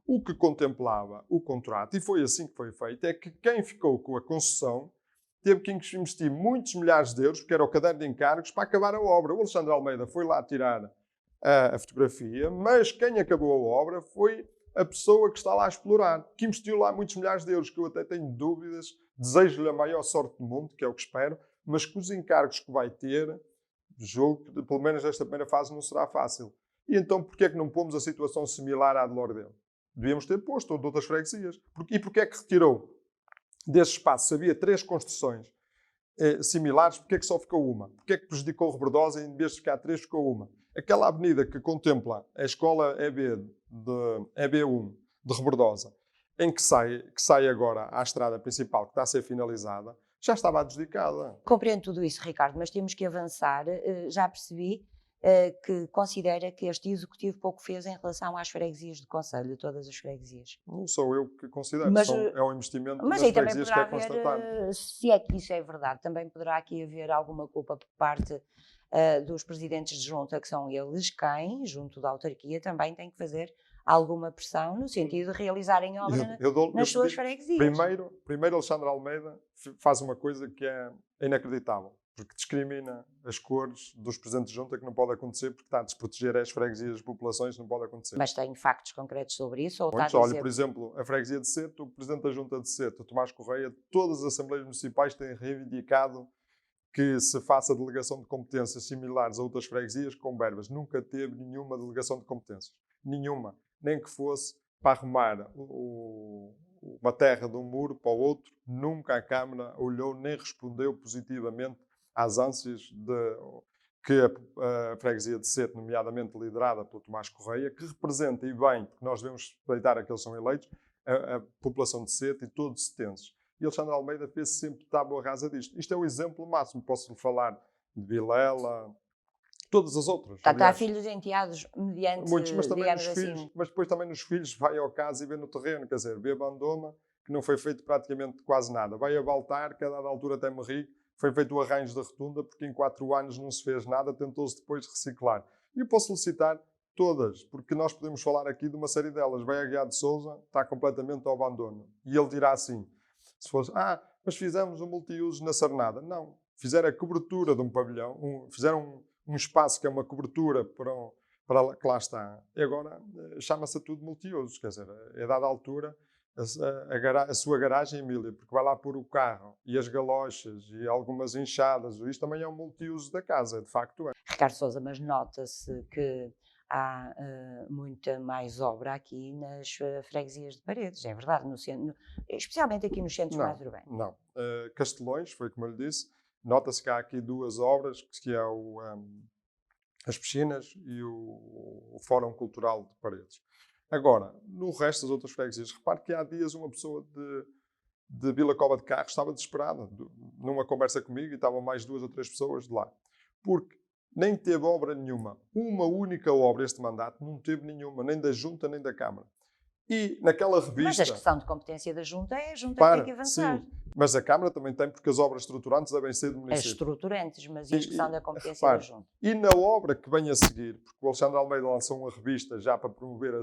o que contemplava o contrato, e foi assim que foi feito, é que quem ficou com a concessão teve que investir muitos milhares de euros, porque era o caderno de encargos, para acabar a obra. O Alexandre Almeida foi lá tirar a fotografia, mas quem acabou a obra foi a pessoa que está lá a explorar, que investiu lá muitos milhares de euros, que eu até tenho dúvidas, desejo-lhe a maior sorte do mundo, que é o que espero, mas que os encargos que vai ter, julgo que pelo menos esta primeira fase não será fácil. E então porquê é que não pomos a situação similar à de Lordelo? Devíamos ter posto, ou de outras freguesias. E porquê é que retirou desse espaço? Se havia 3 construções similares, porquê é que só ficou uma? Porquê é que prejudicou Rebordosa e em vez de ficar 3 ficou uma? Aquela avenida que contempla a escola EB1 de Rebordosa, em que sai agora à estrada principal, que está a ser finalizada, já estava adjudicada. Compreendo tudo isso, Ricardo, mas temos que avançar. Já percebi que considera que este executivo pouco fez em relação às freguesias do Conselho, de todas as freguesias. Não sou eu que considero, Mas, é um investimento mas das aí também freguesias poderá que é constatado. haver, se é que isso é verdade, também poderá aqui haver alguma culpa por parte dos presidentes de junta, que são eles quem, junto da autarquia, também têm que fazer alguma pressão no sentido de realizarem obra nas suas freguesias. Primeiro Alexandre Almeida faz uma coisa que é inacreditável, porque discrimina as cores dos presidentes de junta, que não pode acontecer, porque está a desproteger as freguesias, as populações, não pode acontecer. Mas tem factos concretos sobre isso? Ou está a Olha, dizer... por exemplo, a freguesia de Seto, o presidente da junta de Seto, o Tomás Correia, todas as assembleias municipais têm reivindicado que se faça delegação de competências similares a outras freguesias com verbas. Nunca teve nenhuma delegação de competências. Nenhuma. Nem que fosse para arrumar uma terra de um muro para o outro. Nunca a Câmara olhou nem respondeu positivamente às ânsias que a freguesia de Seto, nomeadamente liderada pelo Tomás Correia, que representa, e bem, porque nós devemos respeitar aqueles que são eleitos, a população de Seto e todos os setenses. E Alexandre Almeida fez sempre tábua rasa disto. Isto é o exemplo máximo. Posso-lhe falar de Vilela, todas as outras. Há filhos enteados mediante, muitos, mas também digamos nos assim... filhos, mas depois também nos filhos vai ao caso e vê no terreno, quer dizer, vê a bandoma, que não foi feito praticamente quase nada. Vai a Baltar, que a dada altura até me ri, foi feito o arranjo da rotunda, porque em 4 anos não se fez nada, tentou-se depois reciclar. E eu posso-lhe citar todas, porque nós podemos falar aqui de uma série delas. Vai a Guiá de Sousa, está completamente ao abandono. E ele dirá assim, se fosse, mas fizemos um multiuso na Sarnada. Não, fizeram a cobertura de um pavilhão, fizeram um espaço que é uma cobertura para que lá está. E agora chama-se tudo multiusos, quer dizer, a dada altura a sua garagem em Emília, porque vai lá pôr o carro e as galochas e algumas enxadas. Isto também é um multiuso da casa, de facto é. Ricardo Sousa, mas nota-se que há muita mais obra aqui nas freguesias de Paredes, é verdade, especialmente aqui nos centros mais urbanos. Não. Castelões, foi como eu lhe disse, nota-se que há aqui duas obras, que é as piscinas e o Fórum Cultural de Paredes. Agora, no resto das outras freguesias, repare que há dias uma pessoa de Vila Cova de Carros estava desesperada, numa conversa comigo, e estavam mais 2 ou 3 pessoas de lá. Porque nem teve obra nenhuma. Uma única obra este mandato, não teve nenhuma, nem da Junta, nem da Câmara. E naquela revista... Mas a questão de competência da Junta é a Junta que tem que avançar. Sim, mas a Câmara também tem, porque as obras estruturantes devem ser do município. As estruturantes, mas e a questão da competência repare, da Junta? E na obra que vem a seguir, porque o Alexandre Almeida lançou uma revista já para promover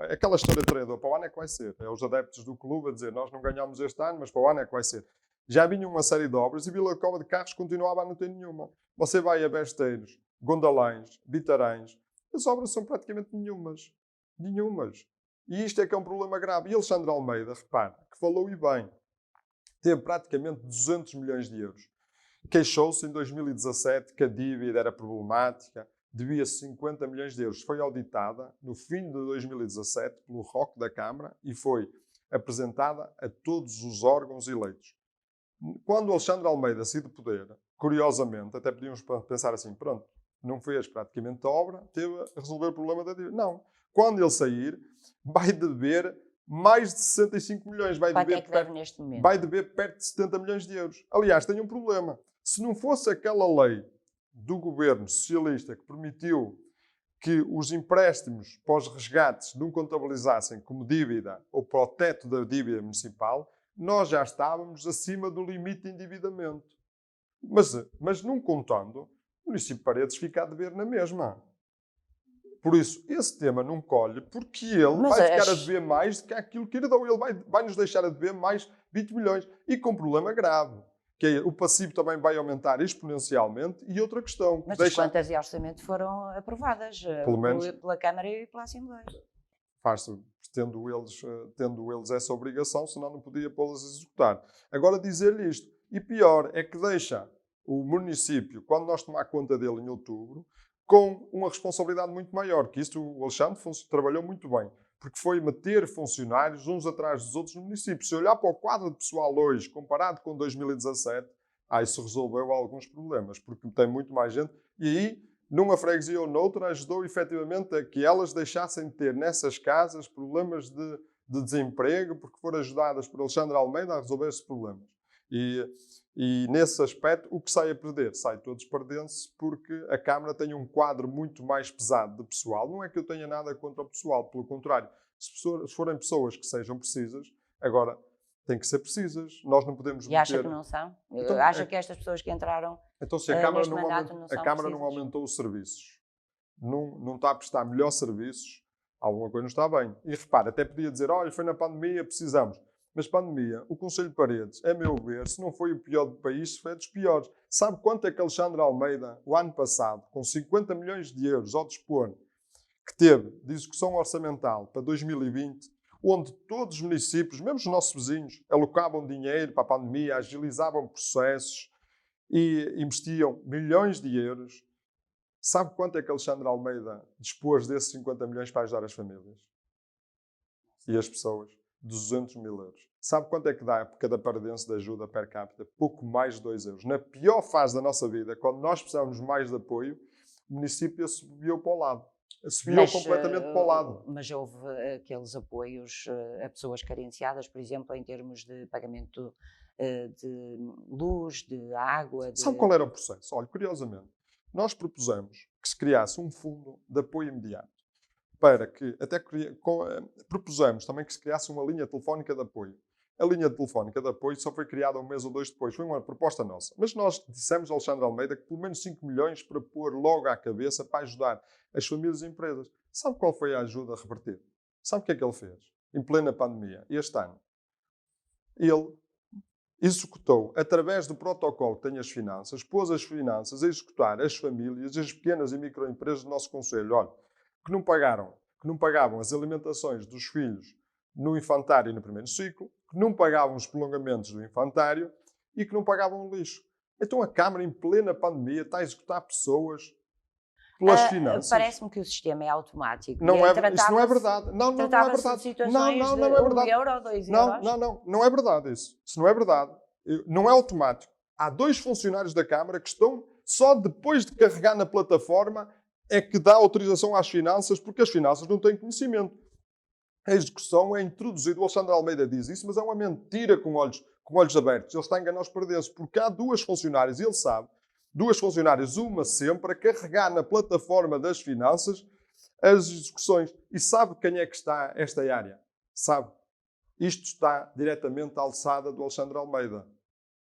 aquela história de treinador, para o ano é que vai ser. É os adeptos do clube a dizer, nós não ganhámos este ano, mas para o ano é que vai ser. Já vinha uma série de obras e Vila Cova de Carros continuava a não ter nenhuma. Você vai a Besteiros, Gondalães, Bitarães, as obras são praticamente nenhumas. Nenhumas. E isto é que é um problema grave. E Alexandre Almeida, repare, que falou e bem, teve praticamente 200 milhões de euros. Queixou-se em 2017 que a dívida era problemática, devia 50 milhões de euros. Foi auditada no fim de 2017 pelo ROC da Câmara e foi apresentada a todos os órgãos eleitos. Quando Alexandre Almeida saiu do poder, curiosamente, até podíamos pensar assim, pronto, não fez praticamente a obra, teve a resolver o problema da dívida. Não. Quando ele sair, vai dever mais de 65 milhões. Quanto é que deve neste momento? Vai dever perto de 70 milhões de euros. Aliás, tem um problema. Se não fosse aquela lei do governo socialista que permitiu que os empréstimos pós-resgates não contabilizassem como dívida ou para o teto da dívida municipal, nós já estávamos acima do limite de endividamento. Mas não contando, o município de Paredes fica a dever na mesma. Por isso, esse tema não colhe, porque ele vai ficar a dever mais do que aquilo que herdou. Ele vai nos deixar a dever mais 20 milhões. E com um problema grave, que é o passivo também vai aumentar exponencialmente. E outra questão... Mas as contas de orçamento foram aprovadas pelo menos, pela Câmara e pela Assembleia. Faz-se, tendo eles essa obrigação, senão não podia pô-las a executar. Agora, dizer-lhe isto. E pior, é que deixa o município, quando nós tomar conta dele em outubro, com uma responsabilidade muito maior, que isto o Alexandre trabalhou muito bem, porque foi meter funcionários uns atrás dos outros no município. Se olhar para o quadro de pessoal hoje, comparado com 2017, isso resolveu alguns problemas, porque tem muito mais gente, e aí, numa freguesia ou noutra, ajudou efetivamente a que elas deixassem de ter nessas casas problemas de desemprego, porque foram ajudadas por Alexandre Almeida a resolver esses problemas. E nesse aspecto, o que sai a perder? Sai todos perdendo-se, porque a Câmara tem um quadro muito mais pesado de pessoal. Não é que eu tenha nada contra o pessoal, pelo contrário. Se forem pessoas que sejam precisas, agora, têm que ser precisas. Nós não podemos meter... E acha que não são? Então, acha que estas pessoas que entraram então, se a Câmara não aumentou os serviços, não está a prestar melhores serviços, alguma coisa não está bem. E repara, até podia dizer, olha, foi na pandemia, precisamos. Mas pandemia, o Conselho de Paredes, a meu ver, se não foi o pior do país, foi dos piores. Sabe quanto é que Alexandre Almeida, o ano passado, com 50 milhões de euros ao dispor, que teve de execução orçamental para 2020, onde todos os municípios, mesmo os nossos vizinhos, alocavam dinheiro para a pandemia, agilizavam processos e investiam milhões de euros. Sabe quanto é que Alexandre Almeida dispôs desses 50 milhões para ajudar as famílias e as pessoas? 200 mil euros. Sabe quanto é que dá cada paredense de ajuda per capita? Pouco mais de 2 euros. Na pior fase da nossa vida, quando nós precisávamos mais de apoio, o município subiu para o lado. Subiu completamente para o lado. Mas houve aqueles apoios a pessoas carenciadas, por exemplo, em termos de pagamento de luz, de água. Sabe qual era o processo? Olha, curiosamente, nós propusemos que se criasse um fundo de apoio imediato. Para que, propusemos também que se criasse uma linha telefónica de apoio. A linha telefónica de apoio só foi criada um mês ou 2 depois. Foi uma proposta nossa. Mas nós dissemos ao Alexandre Almeida que pelo menos 5 milhões para pôr logo à cabeça para ajudar as famílias e empresas. Sabe qual foi a ajuda revertida? Sabe o que é que ele fez? Em plena pandemia, este ano. Ele executou, através do protocolo que tem as finanças, pôs as finanças a executar as famílias e as pequenas e microempresas do nosso concelho. Olha, que não pagavam as alimentações dos filhos no infantário no primeiro ciclo, que não pagavam os prolongamentos do infantário e que não pagavam o lixo. Então a Câmara, em plena pandemia, está a executar pessoas pelas finanças. Parece-me que o sistema é automático. Não é, isso não é verdade. Não é verdade. De situações não é verdade. 1 euro, 2 euros. Não é verdade isso. Isso não é verdade. Não é automático. Há 2 funcionários da Câmara que estão, só depois de carregar na plataforma, é que dá autorização às finanças, porque as finanças não têm conhecimento. A execução é introduzida, o Alexandre Almeida diz isso, mas é uma mentira com olhos abertos. Ele está a enganar os perdentes, porque há 2 funcionárias, e ele sabe, 2 funcionárias, uma sempre, a carregar na plataforma das finanças as execuções. E sabe quem é que está esta área? Sabe? Isto está diretamente à alçada do Alexandre Almeida.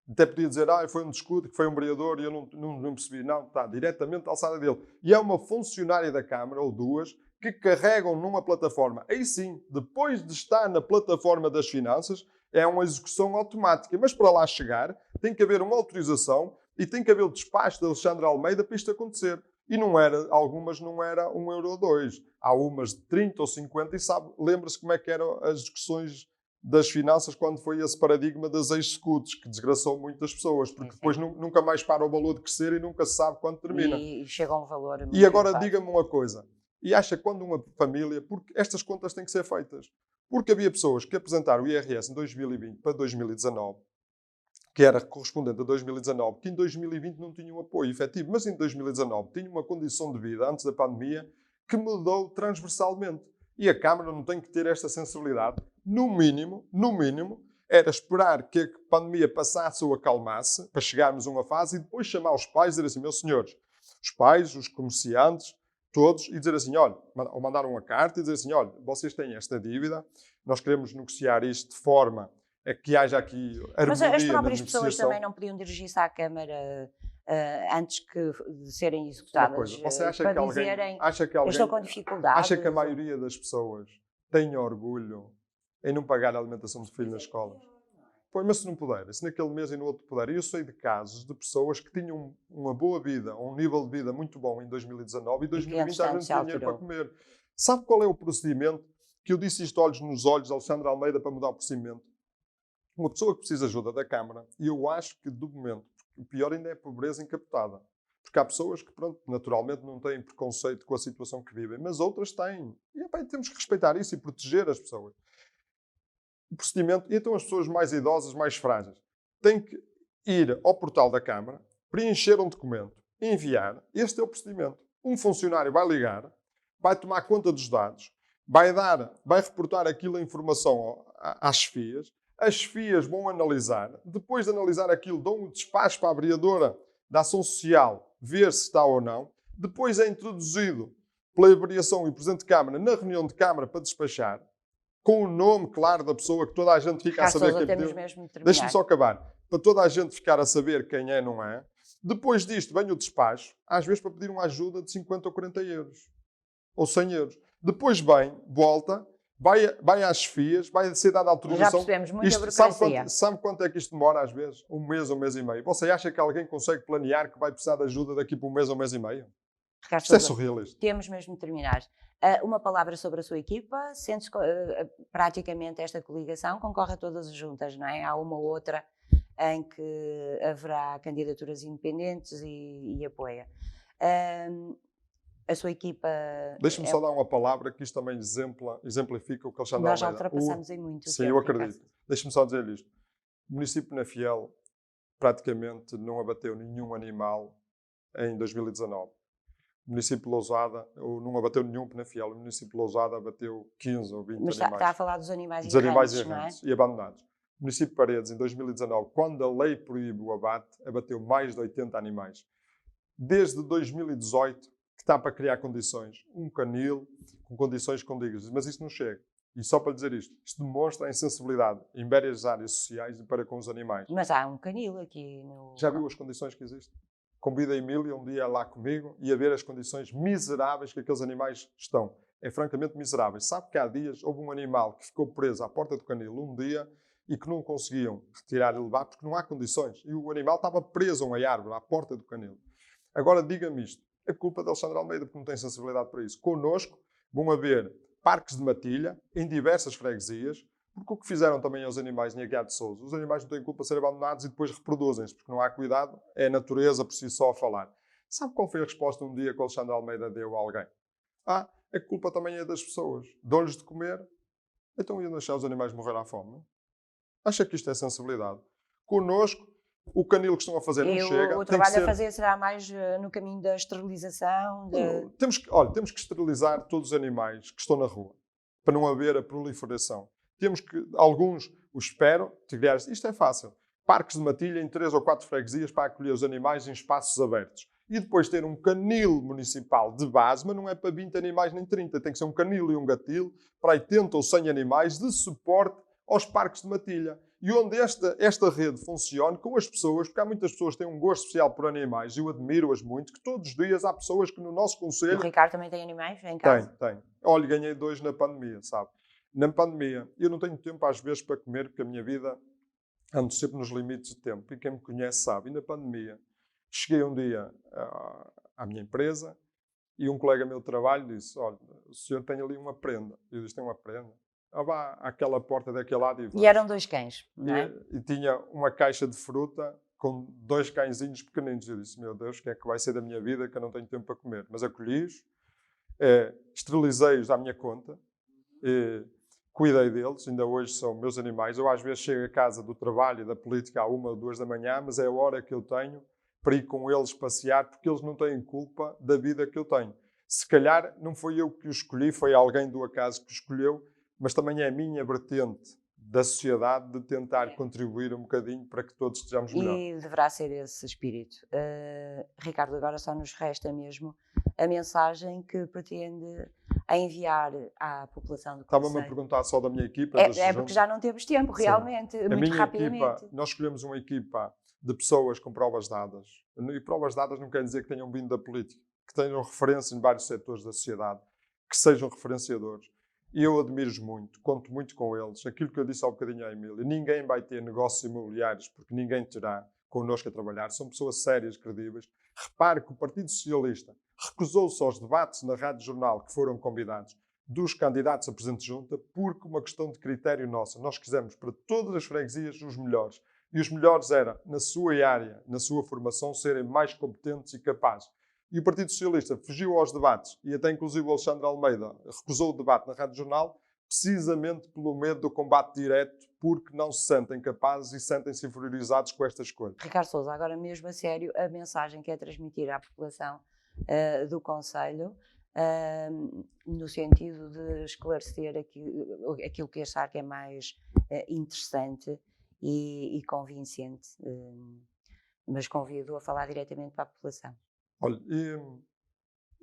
Até podia dizer, foi um discute, que foi um vereador e eu não percebi. Não, está diretamente à alçada dele. E é uma funcionária da Câmara, ou 2, que carregam numa plataforma. Aí sim, depois de estar na plataforma das finanças, é uma execução automática. Mas para lá chegar, tem que haver uma autorização e tem que haver o despacho de Alexandre Almeida para isto acontecer. E algumas não era 1 euro ou 2. Há umas de 30 ou 50 e lembra-se como é que eram as execuções das finanças quando foi esse paradigma das executes, que desgraçou muitas pessoas, porque depois nunca mais para o valor de crescer e nunca se sabe quando termina. E chega a um valor muito E agora elevado. diga-me uma coisa, e acha que quando uma família, porque estas contas têm que ser feitas, porque havia pessoas que apresentaram o IRS em 2020 para 2019, que era correspondente a 2019, que em 2020 não tinham apoio efetivo, mas em 2019 tinham uma condição de vida, antes da pandemia, que mudou transversalmente. E a Câmara não tem que ter esta sensibilidade. No mínimo, era esperar que a pandemia passasse ou acalmasse, para chegarmos a uma fase, e depois chamar os pais e dizer assim, meus senhores, os pais, os comerciantes, todos, e dizer assim, olha, ou mandar uma carta e dizer assim, olha, vocês têm esta dívida, nós queremos negociar isto de forma a que haja aqui harmonia. Mas as na próprias pessoas negociação. também não podiam dirigir-se à Câmara antes de serem executadas, Você acha para que alguém, dizerem, acha que eu alguém estou com dificuldades. acha que a maioria das pessoas tem orgulho em não pagar a alimentação do filho na escola? Pois, mas se não puder, se naquele mês e no outro puder. Eu sei de casos de pessoas que tinham uma boa vida, um nível de vida muito bom em 2019 e 2020 já não tinham dinheiro para comer. Sabe qual é o procedimento? Que eu disse isto olhos nos olhos, Alexandre Almeida, para mudar o procedimento. Uma pessoa que precisa de ajuda da Câmara, e eu acho que, do momento, o pior ainda é a pobreza encapotada. Porque há pessoas que, pronto, naturalmente não têm preconceito com a situação que vivem, mas outras têm. E bem, temos que respeitar isso e proteger as pessoas. O procedimento, e então as pessoas mais idosas, mais frágeis, têm que ir ao portal da Câmara, preencher um documento, enviar. Este é o procedimento. Um funcionário vai ligar, vai tomar conta dos dados, vai reportar aquilo, a informação às chefias. As chefias vão analisar. Depois de analisar aquilo, dão o despacho para a vereadora da Ação Social ver se está ou não. Depois é introduzido pela vereação e o Presidente de Câmara na reunião de Câmara para despachar, com o nome claro da pessoa, que toda a gente fica a saber quem pediu. Deixe-me só acabar. Para toda a gente ficar a saber quem é, não é. Depois disto vem o despacho, às vezes para pedir uma ajuda de 50 ou 40 euros. Ou 100 euros. Depois volta, vai às chefias, vai ser dada autorização. Já percebemos, muita burocracia. Sabe quanto é que isto demora às vezes? Um mês e meio. Você acha que alguém consegue planear que vai precisar de ajuda daqui por um mês ou mês e meio? Isto é surrealista. Temos mesmo de terminar. Uma palavra sobre a sua equipa. Sentes praticamente esta coligação concorre a todas as juntas, não é? Há uma ou outra em que haverá candidaturas independentes e apoia. A sua equipa... Deixa-me só dar uma palavra que isto também exemplifica o que Alexandre Almeida... Nós já ultrapassamos em muito. Sim, eu acredito. Deixa-me só dizer isto. O município de Penafiel praticamente não abateu nenhum animal em 2019. O município de Lousada não abateu nenhum Penafiel. O município de Lousada abateu 15 ou 20 animais. Mas está a falar dos animais errantes, animais errantes, não é? E abandonados. O município de Paredes, em 2019, quando a lei proíbe o abate, abateu mais de 80 animais. Desde 2018, que está para criar condições. Um canil com condições condignas. Mas isto não chega. E só para dizer isto demonstra a insensibilidade em várias áreas sociais e para com os animais. Mas há um canil aqui no... Já viu as condições que existem? Convido a Emília um dia lá comigo e a ver as condições miseráveis que aqueles animais estão. É francamente miseráveis. Sabe que há dias houve um animal que ficou preso à porta do canil um dia e que não conseguiam retirar e levar porque não há condições. E o animal estava preso a uma árvore à porta do canil. Agora diga-me isto. É culpa de Alexandre Almeida porque não tem sensibilidade para isso. Connosco vão haver parques de matilha em diversas freguesias, porque o que fizeram também aos animais em Aguiar de Sousa, os animais não têm culpa de serem abandonados e depois reproduzem-se, porque não há cuidado, é a natureza por si só a falar. Sabe qual foi a resposta um dia que o Alexandre Almeida deu a alguém? A culpa também é das pessoas. Dão-lhes de comer, então iam deixar os animais morrer à fome. Não? Acha que isto é sensibilidade? Connosco, o canil que estão a fazer não chega. O trabalho a fazer será mais no caminho da esterilização? Temos que esterilizar todos os animais que estão na rua, para não haver a proliferação. Alguns os esperam, isto é fácil. Parques de matilha em 3 ou 4 freguesias para acolher os animais em espaços abertos. E depois ter um canil municipal de base, mas não é para 20 animais nem 30. Tem que ser um canil e um gatil para 80 ou 100 animais de suporte aos parques de matilha. E onde esta rede funcione com as pessoas, porque há muitas pessoas que têm um gosto especial por animais, eu admiro-as muito, que todos os dias há pessoas que no nosso concelho... O Ricardo também tem animais em casa? Tem. Olha, ganhei 2 na pandemia, sabe? Na pandemia, eu não tenho tempo às vezes para comer, porque a minha vida ando sempre nos limites de tempo. E quem me conhece sabe. E na pandemia, cheguei um dia à minha empresa e um colega meu de trabalho disse, olha, o senhor tem ali uma prenda. Eu disse, tem uma prenda? Vá àquela porta daquele lado e vamos. E eram 2 cães, não é? E tinha uma caixa de fruta com 2 cãezinhos pequeninos. Eu disse, meu Deus, o que é que vai ser da minha vida que eu não tenho tempo para comer? Mas acolhi-os, esterilizei-os à minha conta, cuidei deles, ainda hoje são meus animais. Eu às vezes chego a casa do trabalho e da política à 1 ou 2 da manhã, mas é a hora que eu tenho para ir com eles passear, porque eles não têm culpa da vida que eu tenho. Se calhar não foi eu que os escolhi, foi alguém do acaso que escolheu, mas também é a minha vertente da sociedade de tentar contribuir um bocadinho para que todos estejamos melhor. E deverá ser esse espírito. Ricardo, agora só nos resta mesmo a mensagem que pretende enviar à população do concelho. Estava-me a perguntar só da minha equipa. Porque já não temos tempo, realmente, muito minha rapidamente. Equipa, nós escolhemos uma equipa de pessoas com provas dadas. E provas dadas não quer dizer que tenham vindo da política, que tenham referência em vários setores da sociedade, que sejam referenciadores. E eu admiro-os muito, conto muito com eles. Aquilo que eu disse há um bocadinho à Emília, ninguém vai ter negócios imobiliários, porque ninguém terá connosco a trabalhar. São pessoas sérias, credíveis. Repare que o Partido Socialista recusou-se aos debates na Rádio Jornal que foram convidados dos candidatos a Presidente de Junta, porque uma questão de critério nossa. Nós quisemos para todas as freguesias os melhores. E os melhores era, na sua área, na sua formação, serem mais competentes e capazes. E o Partido Socialista fugiu aos debates, e até inclusive o Alexandre Almeida recusou o debate na Rádio Jornal, precisamente pelo medo do combate direto, porque não se sentem capazes e sentem-se inferiorizados com esta escolha. Ricardo Sousa, agora mesmo a sério, a mensagem que é transmitir à população do concelho, no sentido de esclarecer aquilo que achar que é mais interessante e convincente, mas convido a falar diretamente para a população. Olha,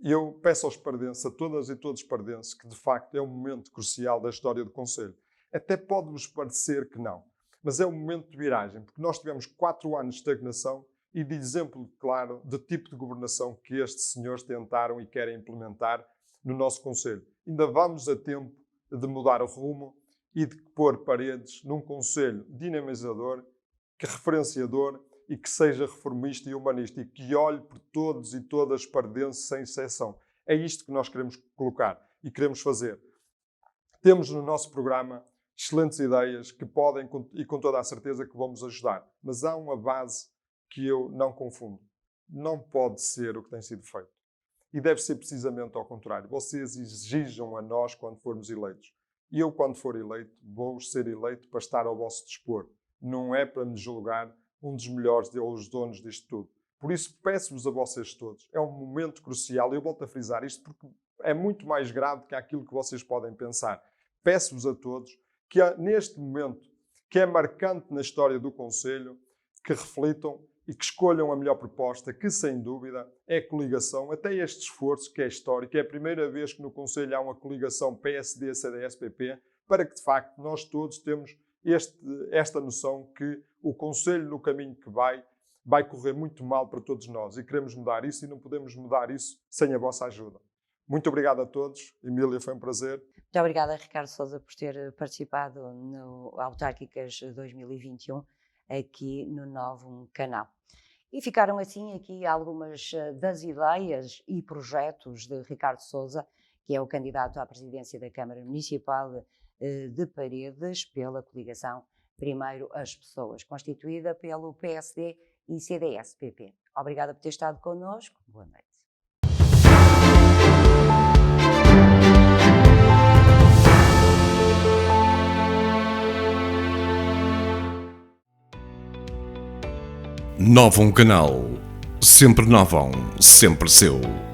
eu peço aos pardenses, a todas e todos os pardenses, que de facto é um momento crucial da história do concelho. Até pode-vos parecer que não, mas é um momento de viragem, porque nós tivemos 4 anos de estagnação e de exemplo claro do tipo de governação que estes senhores tentaram e querem implementar no nosso concelho. Ainda vamos a tempo de mudar o rumo e de pôr paredes num concelho dinamizador, que referenciador e que seja reformista e humanista e que olhe por todos e todas os pardenses sem exceção. É isto que nós queremos colocar e queremos fazer. Temos no nosso programa excelentes ideias que podem e com toda a certeza que vamos ajudar. Mas há uma base que eu não confundo. Não pode ser o que tem sido feito. E deve ser precisamente ao contrário. Vocês exijam a nós quando formos eleitos. E eu, quando for eleito, vou ser eleito para estar ao vosso dispor. Não é para me julgar um dos melhores ou os donos disto tudo. Por isso, peço-vos a vocês todos. É um momento crucial. Eu volto a frisar isto porque é muito mais grave que aquilo que vocês podem pensar. Peço-vos a todos que neste momento, que é marcante na história do concelho, que reflitam e que escolham a melhor proposta, que sem dúvida é a coligação, até este esforço que é histórico, é a primeira vez que no concelho há uma coligação PSD, CDS, PP, para que de facto nós todos temos esta noção que o concelho no caminho que vai correr muito mal para todos nós e queremos mudar isso e não podemos mudar isso sem a vossa ajuda. Muito obrigado a todos. Emília, foi um prazer. Muito obrigada, Ricardo Sousa, por ter participado no Autárquicas 2021 aqui no novo canal. E ficaram assim aqui algumas das ideias e projetos de Ricardo Sousa, que é o candidato à presidência da Câmara Municipal de Paredes, pela coligação Primeiro as Pessoas, constituída pelo PSD e CDS-PP. Obrigada por ter estado connosco. Boa noite. Novum Canal. Sempre novum, sempre seu.